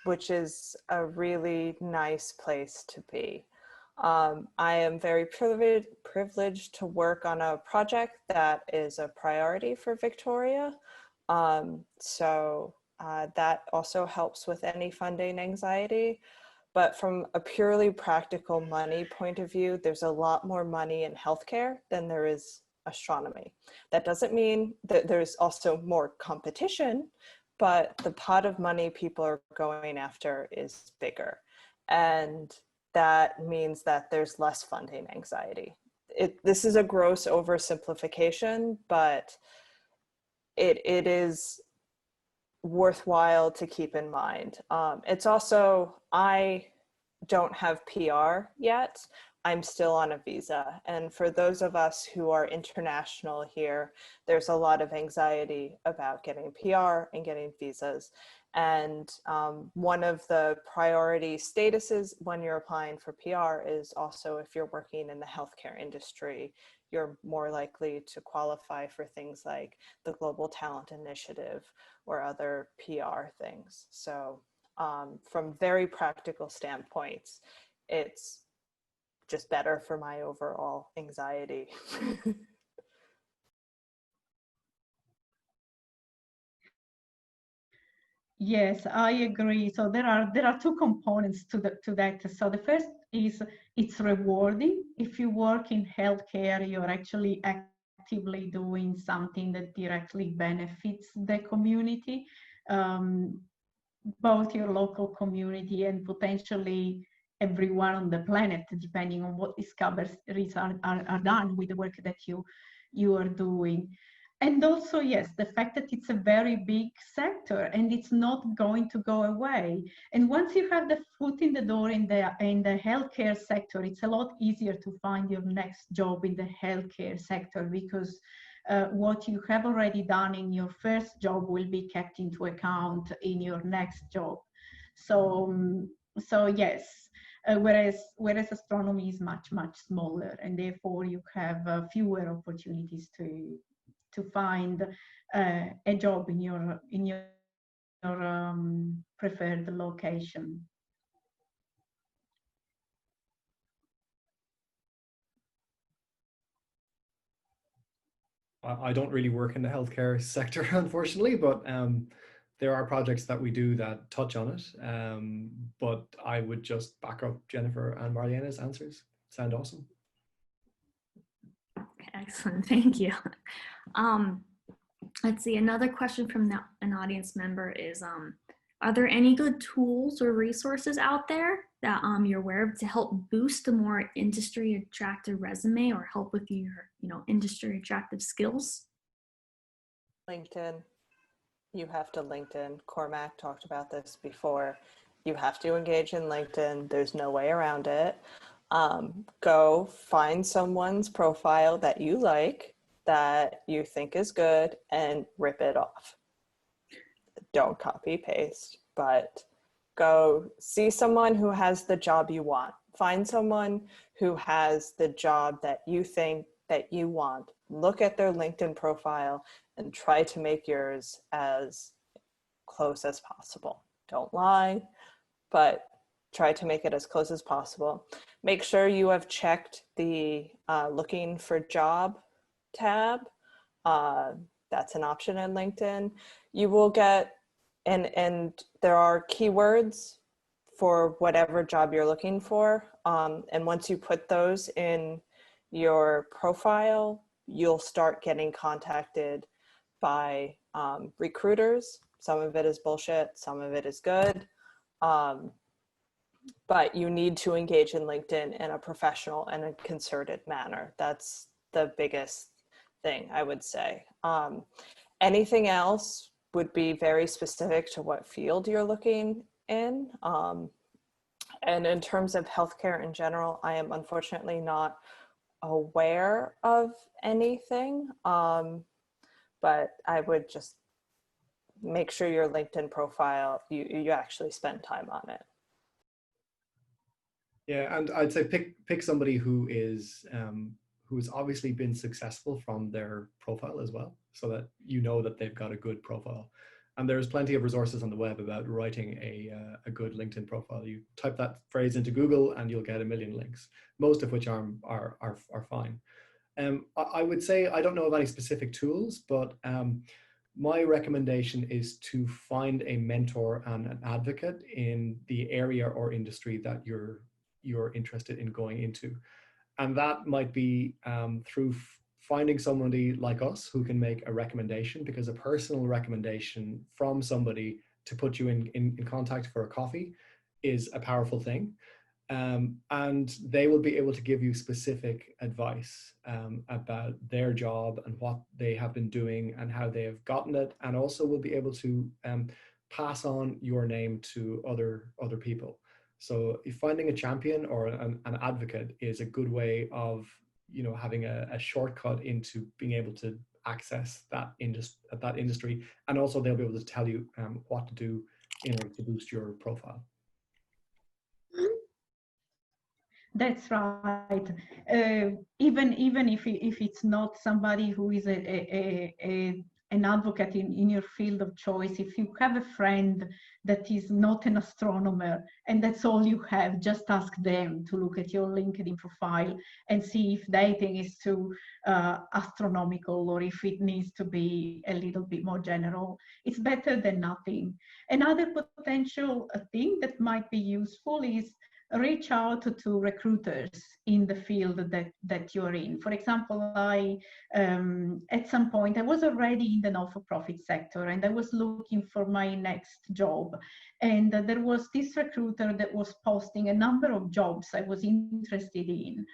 which is a really nice place to be. I am very privileged to work on a project that is a priority for Victoria. So that also helps with any funding anxiety. But from a purely practical money point of view, there's a lot more money in healthcare than there is astronomy. That doesn't mean that there's also more competition, but the pot of money people are going after is bigger. And that means that there's less funding anxiety. This is a gross oversimplification, but it is worthwhile to keep in mind. It's also, I don't have PR yet. I'm still on a visa. And for those of us who are international here, there's a lot of anxiety about getting PR and getting visas. And one of the priority statuses when you're applying for PR is also if you're working in the healthcare industry, you're more likely to qualify for things like the Global Talent Initiative or other PR things. So from very practical standpoints, it's just better for my overall anxiety. Yes, I agree. So there are two components to that. So the first is it's rewarding. If you work in healthcare, you're actually actively doing something that directly benefits the community, both your local community and potentially everyone on the planet, depending on what discoveries are done with the work that you are doing. And also, yes, the fact that it's a very big sector and it's not going to go away. And once you have the foot in the door in the healthcare sector, it's a lot easier to find your next job in the healthcare sector, because what you have already done in your first job will be kept into account in your next job. So yes, whereas astronomy is much smaller, and therefore you have fewer opportunities to find a job in your preferred location. I don't really work in the healthcare sector, unfortunately, but there are projects that we do that touch on it. But I would just back up Jennifer and Marlena's answers. Sound awesome. Okay, excellent, thank you. Let's see, another question from an audience member is, are there any good tools or resources out there that you're aware of to help boost a more industry attractive resume or help with your, industry attractive skills? LinkedIn. You have to LinkedIn. Cormac talked about this before. You have to engage in LinkedIn. There's no way around it. Go find someone's profile that you like, that you think is good, and rip it off. Don't copy paste, but go see someone who has the job you want. Find someone who has the job that you think that you want. Look at their LinkedIn profile and try to make yours as close as possible. Don't lie, but try to make it as close as possible. Make sure you have checked the looking for job tab. That's an option in LinkedIn. You will get, and there are keywords for whatever job you're looking for. And once you put those in your profile, you'll start getting contacted by recruiters. Some of it is bullshit, some of it is good. But you need to engage in LinkedIn in a professional and a concerted manner. That's the biggest thing I would say. Anything else, would be very specific to what field you're looking in. And in terms of healthcare in general, I am unfortunately not aware of anything, but I would just make sure your LinkedIn profile, you actually spend time on it. Yeah, and I'd say pick somebody who's obviously been successful from their profile as well, so that you know that they've got a good profile. And there's plenty of resources on the web about writing a good LinkedIn profile. You type that phrase into Google and you'll get a million links, most of which are fine. I would say I don't know of any specific tools, but my recommendation is to find a mentor and an advocate in the area or industry that you're interested in going into. And that might be through finding somebody like us who can make a recommendation, because a personal recommendation from somebody to put you in contact for a coffee is a powerful thing. And they will be able to give you specific advice about their job and what they have been doing and how they have gotten it, and also will be able to pass on your name to other people. So if finding a champion or an advocate is a good way of, you know, having a shortcut into being able to access that industry, and also they'll be able to tell you what to do in order to boost your profile. That's right. Even if it's not somebody who is an advocate in your field of choice, if you have a friend that is not an astronomer and that's all you have, just ask them to look at your LinkedIn profile and see if they think it's too astronomical, or if it needs to be a little bit more general. It's better than nothing. Another potential thing that might be useful is reach out to recruiters in the field that you're in. For example, I at some point I was already in the not-for-profit sector and I was looking for my next job, and there was this recruiter that was posting a number of jobs I was interested in.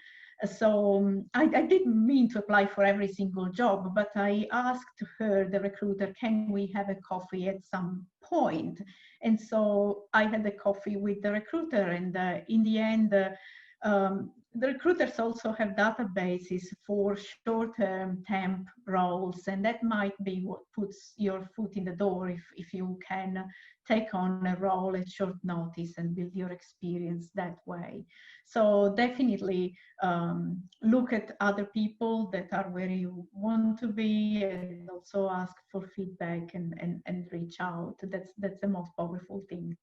So I didn't mean to apply for every single job, but I asked her, the recruiter, can we have a coffee at some point? And so I had a coffee with the recruiter, and in the end, the recruiters also have databases for short-term temp roles, and that might be what puts your foot in the door if you can take on a role at short notice and build your experience that way. So definitely look at other people that are where you want to be, and also ask for feedback and reach out. That's the most powerful thing.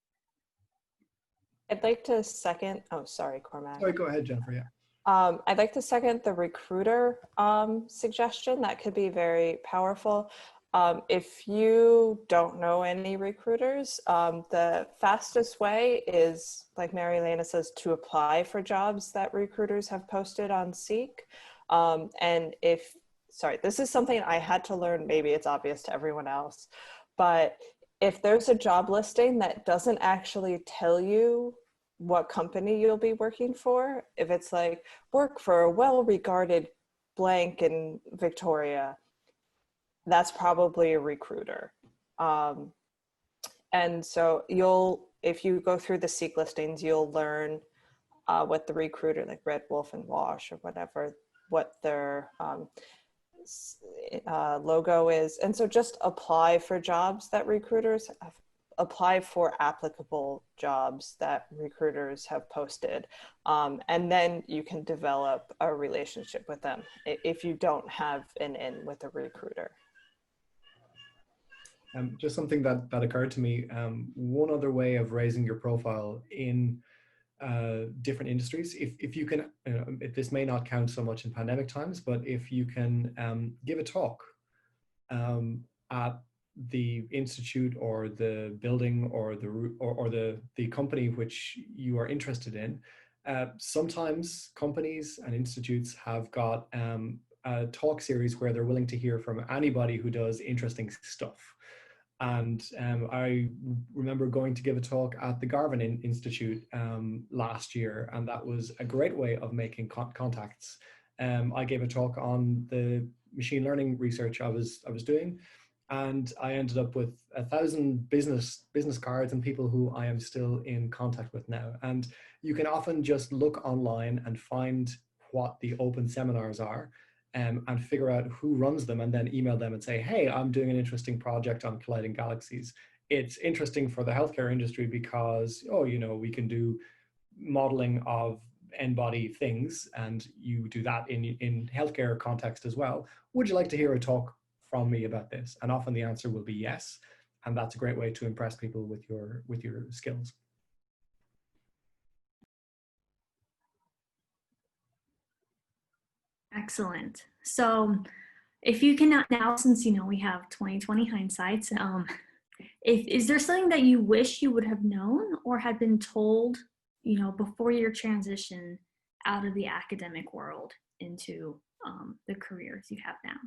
I'd like to second, oh, sorry, Cormac. Sorry, go ahead, Jennifer, yeah. I'd like to second the recruiter suggestion. That could be very powerful. If you don't know any recruiters, the fastest way is, like Mary Elena says, to apply for jobs that recruiters have posted on Seek. And sorry, this is something I had to learn, maybe it's obvious to everyone else, but if there's a job listing that doesn't actually tell you what company you'll be working for, if it's like work for a well-regarded blank in Victoria, that's probably a recruiter. And so if you go through the Seek listings, you'll learn what the recruiter, like Red Wolf and Wash or whatever, what their logo is. And so just apply for jobs that recruiters have, apply for applicable jobs that recruiters have posted. And then you can develop a relationship with them if you don't have an in with a recruiter. Just something that occurred to me, one other way of raising your profile in different industries, if you can, this may not count so much in pandemic times, but if you can give a talk at the institute or the building or the company which you are interested in, sometimes companies and institutes have got a talk series where they're willing to hear from anybody who does interesting stuff. And I remember going to give a talk at the Garvan Institute last year, and that was a great way of making contacts. I gave a talk on the machine learning research I was doing, and I ended up with 1,000 business cards and people who I am still in contact with now. And you can often just look online and find what the open seminars are, and figure out who runs them, and then email them and say, hey, I'm doing an interesting project on colliding galaxies. It's interesting for the healthcare industry because, oh, you know, we can do modeling of n-body things, and you do that in healthcare context as well. Would you like to hear a talk from me about this? And often the answer will be yes. And that's a great way to impress people with your skills. Excellent. So if you can now, since you know we have 2020 hindsight, is there something that you wish you would have known or had been told, you know, before your transition out of the academic world into the careers you have now?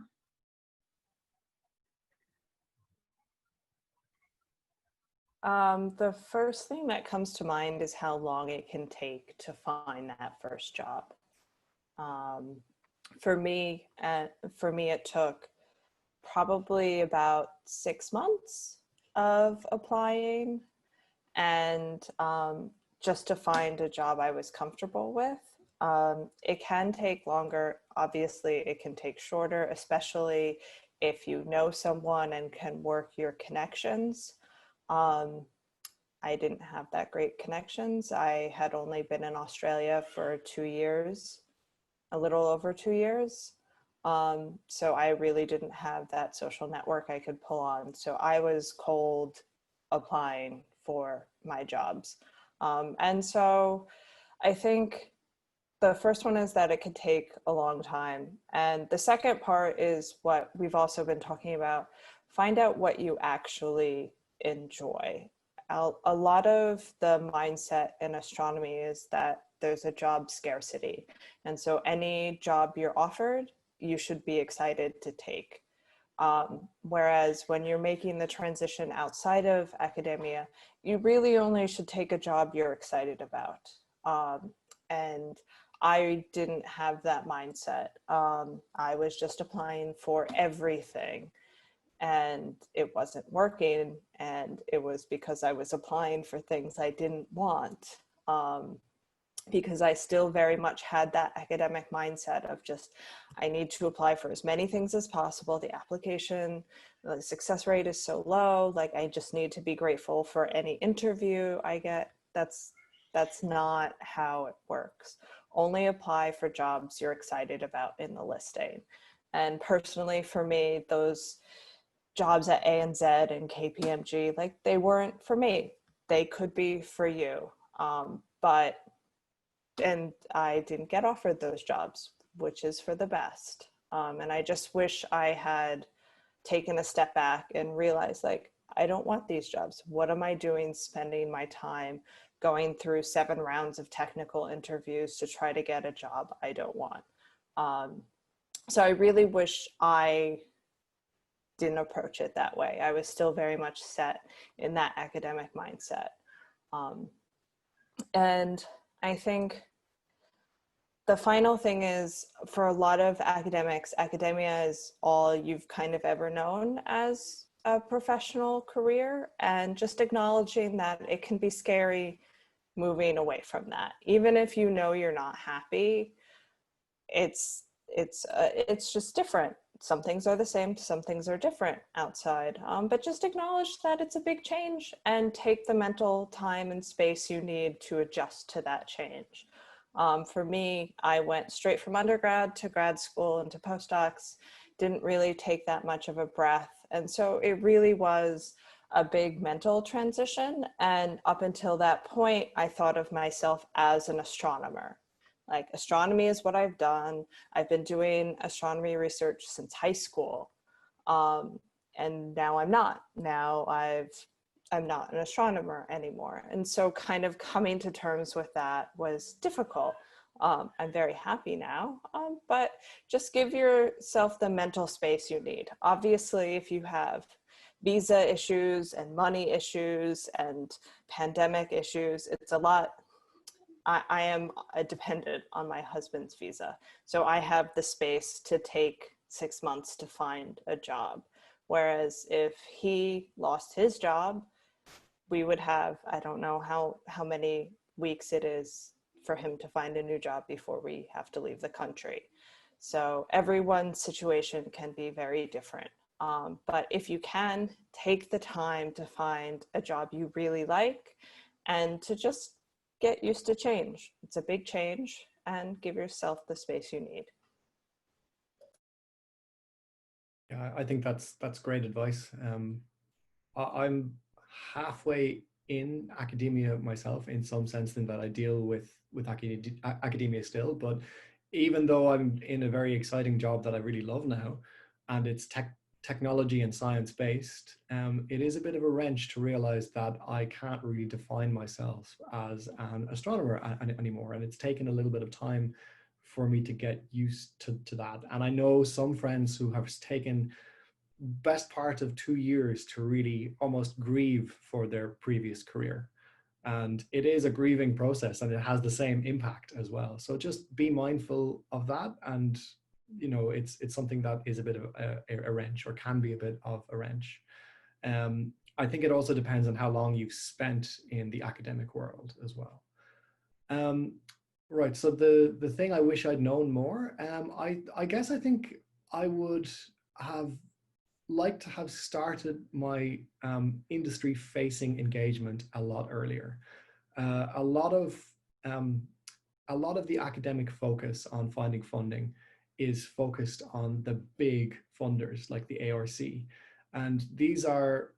The first thing that comes to mind is how long it can take to find that first job. For me, it took probably about 6 months of applying, and just to find a job I was comfortable with. It can take longer. Obviously, it can take shorter, especially if you know someone and can work your connections. I didn't have that great connections. I had only been in Australia for 2 years, a little over 2 years. So I really didn't have that social network I could pull on. So I was cold applying for my jobs. And so I think the first one is that it could take a long time. And the second part is what we've also been talking about. Find out what you actually enjoy. A lot of the mindset in astronomy is that there's a job scarcity. And so any job you're offered, you should be excited to take. Whereas when you're making the transition outside of academia, you really only should take a job you're excited about. And I didn't have that mindset. I was just applying for everything, and it wasn't working. And it was because I was applying for things I didn't want. Because I still very much had that academic mindset of just, I need to apply for as many things as possible. The application, the success rate is so low. Like, I just need to be grateful for any interview I get. That's not how it works. Only apply for jobs you're excited about in the listing. And personally, for me, those jobs at ANZ and KPMG, like, they weren't for me. They could be for you. And I didn't get offered those jobs, which is for the best. And I just wish I had taken a step back and realized, like, I don't want these jobs. What am I doing spending my time going through 7 rounds of technical interviews to try to get a job I don't want? So I really wish I didn't approach it that way. I was still very much set in that academic mindset. And I think the final thing is, for a lot of academics, academia is all you've kind of ever known as a professional career, and just acknowledging that it can be scary moving away from that. Even if you know you're not happy, it's just different. Some things are the same, some things are different outside, but just acknowledge that it's a big change and take the mental time and space you need to adjust to that change. For me, I went straight from undergrad to grad school and to postdocs, didn't really take that much of a breath. And so it really was a big mental transition. And up until that point, I thought of myself as an astronomer. Like, astronomy is what I've done. I've been doing astronomy research since high school. And now I'm not. Now I'm not an astronomer anymore. And so kind of coming to terms with that was difficult. I'm very happy now, but just give yourself the mental space you need. Obviously, if you have visa issues and money issues and pandemic issues, it's a lot. I am a dependent on my husband's visa. So I have the space to take 6 months to find a job. Whereas if he lost his job, we would have, I don't know how many weeks it is for him to find a new job before we have to leave the country. So everyone's situation can be very different. But if you can, take the time to find a job you really like and to just get used to change. It's a big change, and give yourself the space you need. Yeah, I think that's great advice. I'm halfway in academia myself, in some sense, in that I deal with academia still. But even though I'm in a very exciting job that I really love now, and it's technology and science based, it is a bit of a wrench to realize that I can't really define myself as an astronomer anymore. And it's taken a little bit of time for me to get used to that. And I know some friends who have taken best part of 2 years to really almost grieve for their previous career. And it is a grieving process, and it has the same impact as well. So just be mindful of that. And, you know, it's something that is a bit of a wrench, or can be a bit of a wrench. I think it also depends on how long you've spent in the academic world as well. Right, so the thing I wish I'd known more, I guess I think I would have liked to have started my industry-facing engagement a lot earlier. A lot of the academic focus on finding funding is focused on the big funders like the ARC, and these are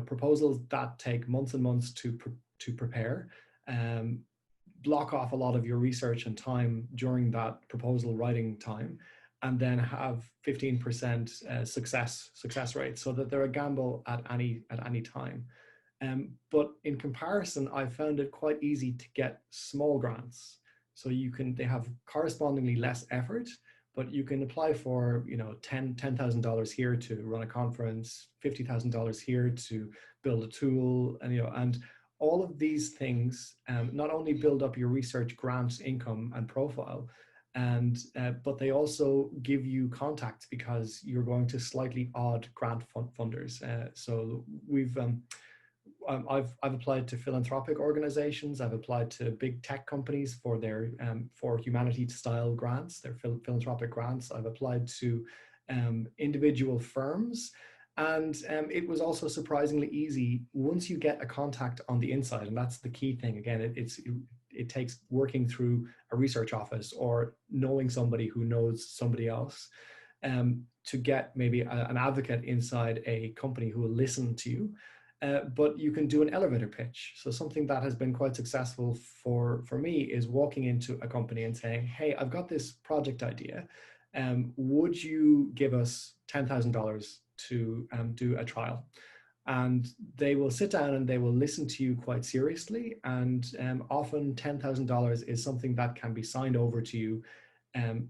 proposals that take months and months to prepare. Block off a lot of your research and time during that proposal writing time, and then have 15% success rate, so that they're a gamble at any time. But in comparison, I found it quite easy to get small grants. So they have correspondingly less effort, but you can apply for $10,000 here to run a conference, $50,000 here to build a tool, and all of these things not only build up your research grant income and profile, but they also give you contacts, because you're going to slightly odd grant funders. So I've applied to philanthropic organizations. I've applied to big tech companies for their for humanity style grants, their philanthropic grants. I've applied to individual firms. And it was also surprisingly easy once you get a contact on the inside. And that's the key thing. Again, it takes working through a research office or knowing somebody who knows somebody else to get maybe an advocate inside a company who will listen to you. But you can do an elevator pitch. So something that has been quite successful for me is walking into a company and saying, hey, I've got this project idea. Would you give us $10,000 to do a trial? And they will sit down and they will listen to you quite seriously. And often $10,000 is something that can be signed over to you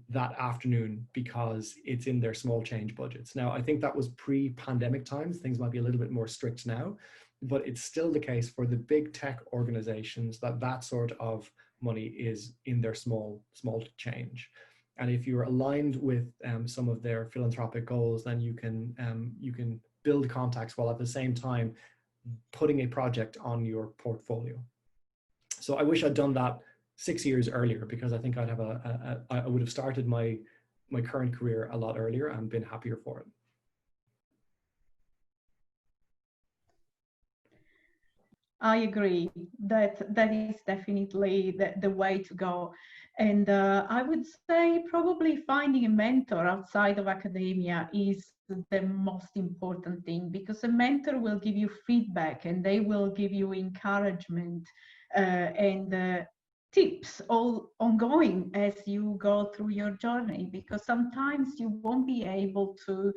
that afternoon, because it's in their small change budgets. Now, I think that was pre-pandemic times. Things might be a little bit more strict now, but it's still the case for the big tech organizations that sort of money is in their small change. And if you're aligned with some of their philanthropic goals, then you can build contacts while at the same time putting a project on your portfolio. So I wish I'd done that 6 years earlier, because I think I'd have I would have started my current career a lot earlier and been happier for it. I agree that is definitely the way to go. And I would say probably finding a mentor outside of academia is the most important thing, because a mentor will give you feedback and they will give you encouragement and tips all ongoing as you go through your journey, because sometimes you won't be able to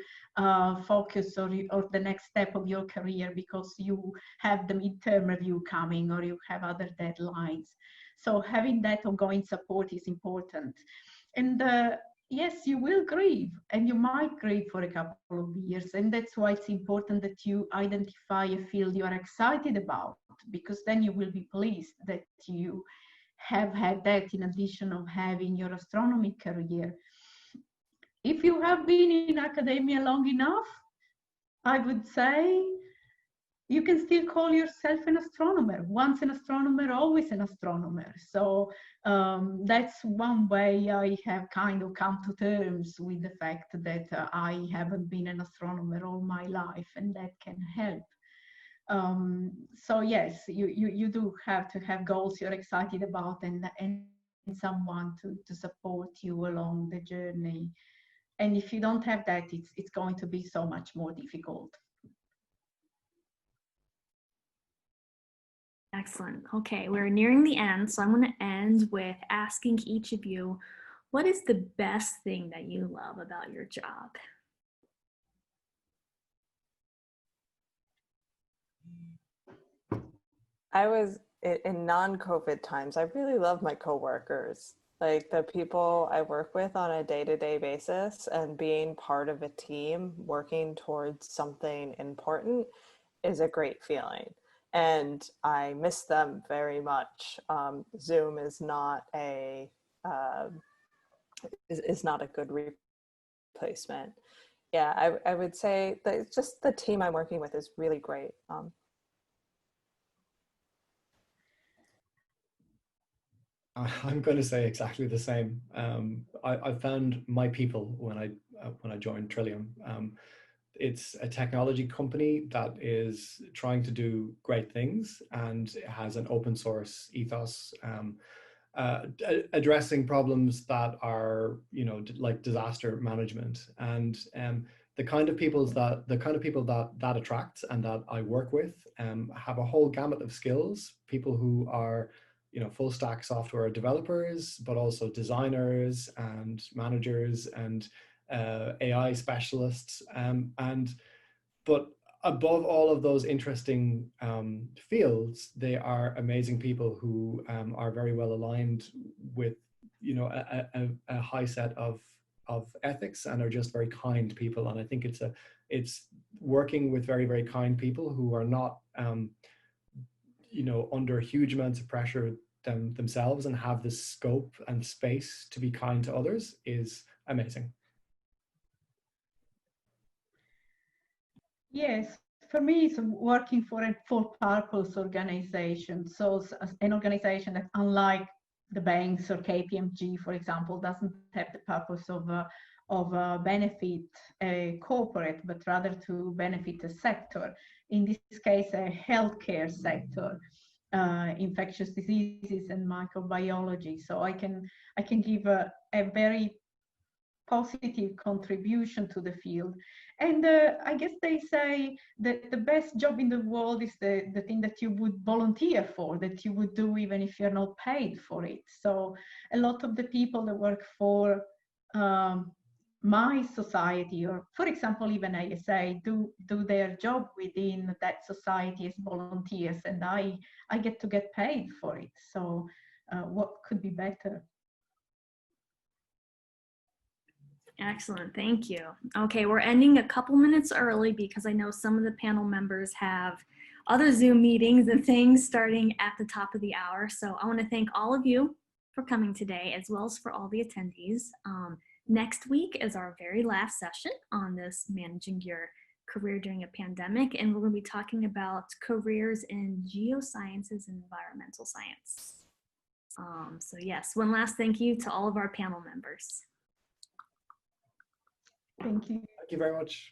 focus on the next step of your career because you have the midterm review coming or you have other deadlines. So having that ongoing support is important. And yes, you will grieve, and you might grieve for a couple of years, and that's why it's important that you identify a field you are excited about, because then you will be pleased that you have had that in addition of having your astronomy career. if you have been in academia long enough, I would say you can still call yourself an astronomer. Once an astronomer, always an astronomer. So that's one way I have kind of come to terms with the fact that I haven't been an astronomer all my life, and that can help. So yes, you do have to have goals you're excited about, and someone to support you along the journey. And if you don't have that, it's going to be so much more difficult. Excellent. Okay, we're nearing the end, so I'm going to end with asking each of you, what is the best thing that you love about your job? I was in non-COVID times, I really love my coworkers, like the people I work with on a day-to-day basis, and being part of a team working towards something important is a great feeling. And I miss them very much. Zoom is not a is not a good replacement. Yeah, I would say that just the team I'm working with is really great. I'm going to say exactly the same. I found my people when I joined Trillium. It's a technology company that is trying to do great things and has an open source ethos, addressing problems that are, like disaster management, and the kind of people that attracts and that I work with have a whole gamut of skills. People who are, full stack software developers, but also designers and managers and AI specialists, but above all of those interesting fields, they are amazing people who are very well aligned with, a high set of ethics, and are just very kind people. And I think it's working with very, very kind people who are not under huge amounts of pressure themselves, and have the scope and space to be kind to others, is amazing. Yes, for me, it's working for a for-purpose organization. So an organization that, unlike the banks or KPMG, for example, doesn't have the purpose of benefit a corporate, but rather to benefit a sector. In this case, a healthcare sector, infectious diseases and microbiology. So I can give a very positive contribution to the field. And I guess they say that the best job in the world is the thing that you would volunteer for, that you would do even if you're not paid for it. So a lot of the people that work for my society, or for example, even ASA, do their job within that society as volunteers, and I get to get paid for it. So what could be better? Excellent, thank you. Okay, we're ending a couple minutes early because I know some of the panel members have other Zoom meetings and things starting at the top of the hour. So I want to thank all of you for coming today, as well as for all the attendees. Next week is our very last session on this managing your career during a pandemic, and we're going to be talking about careers in geosciences and environmental science. So yes, one last thank you to all of our panel members. Thank you. Thank you very much.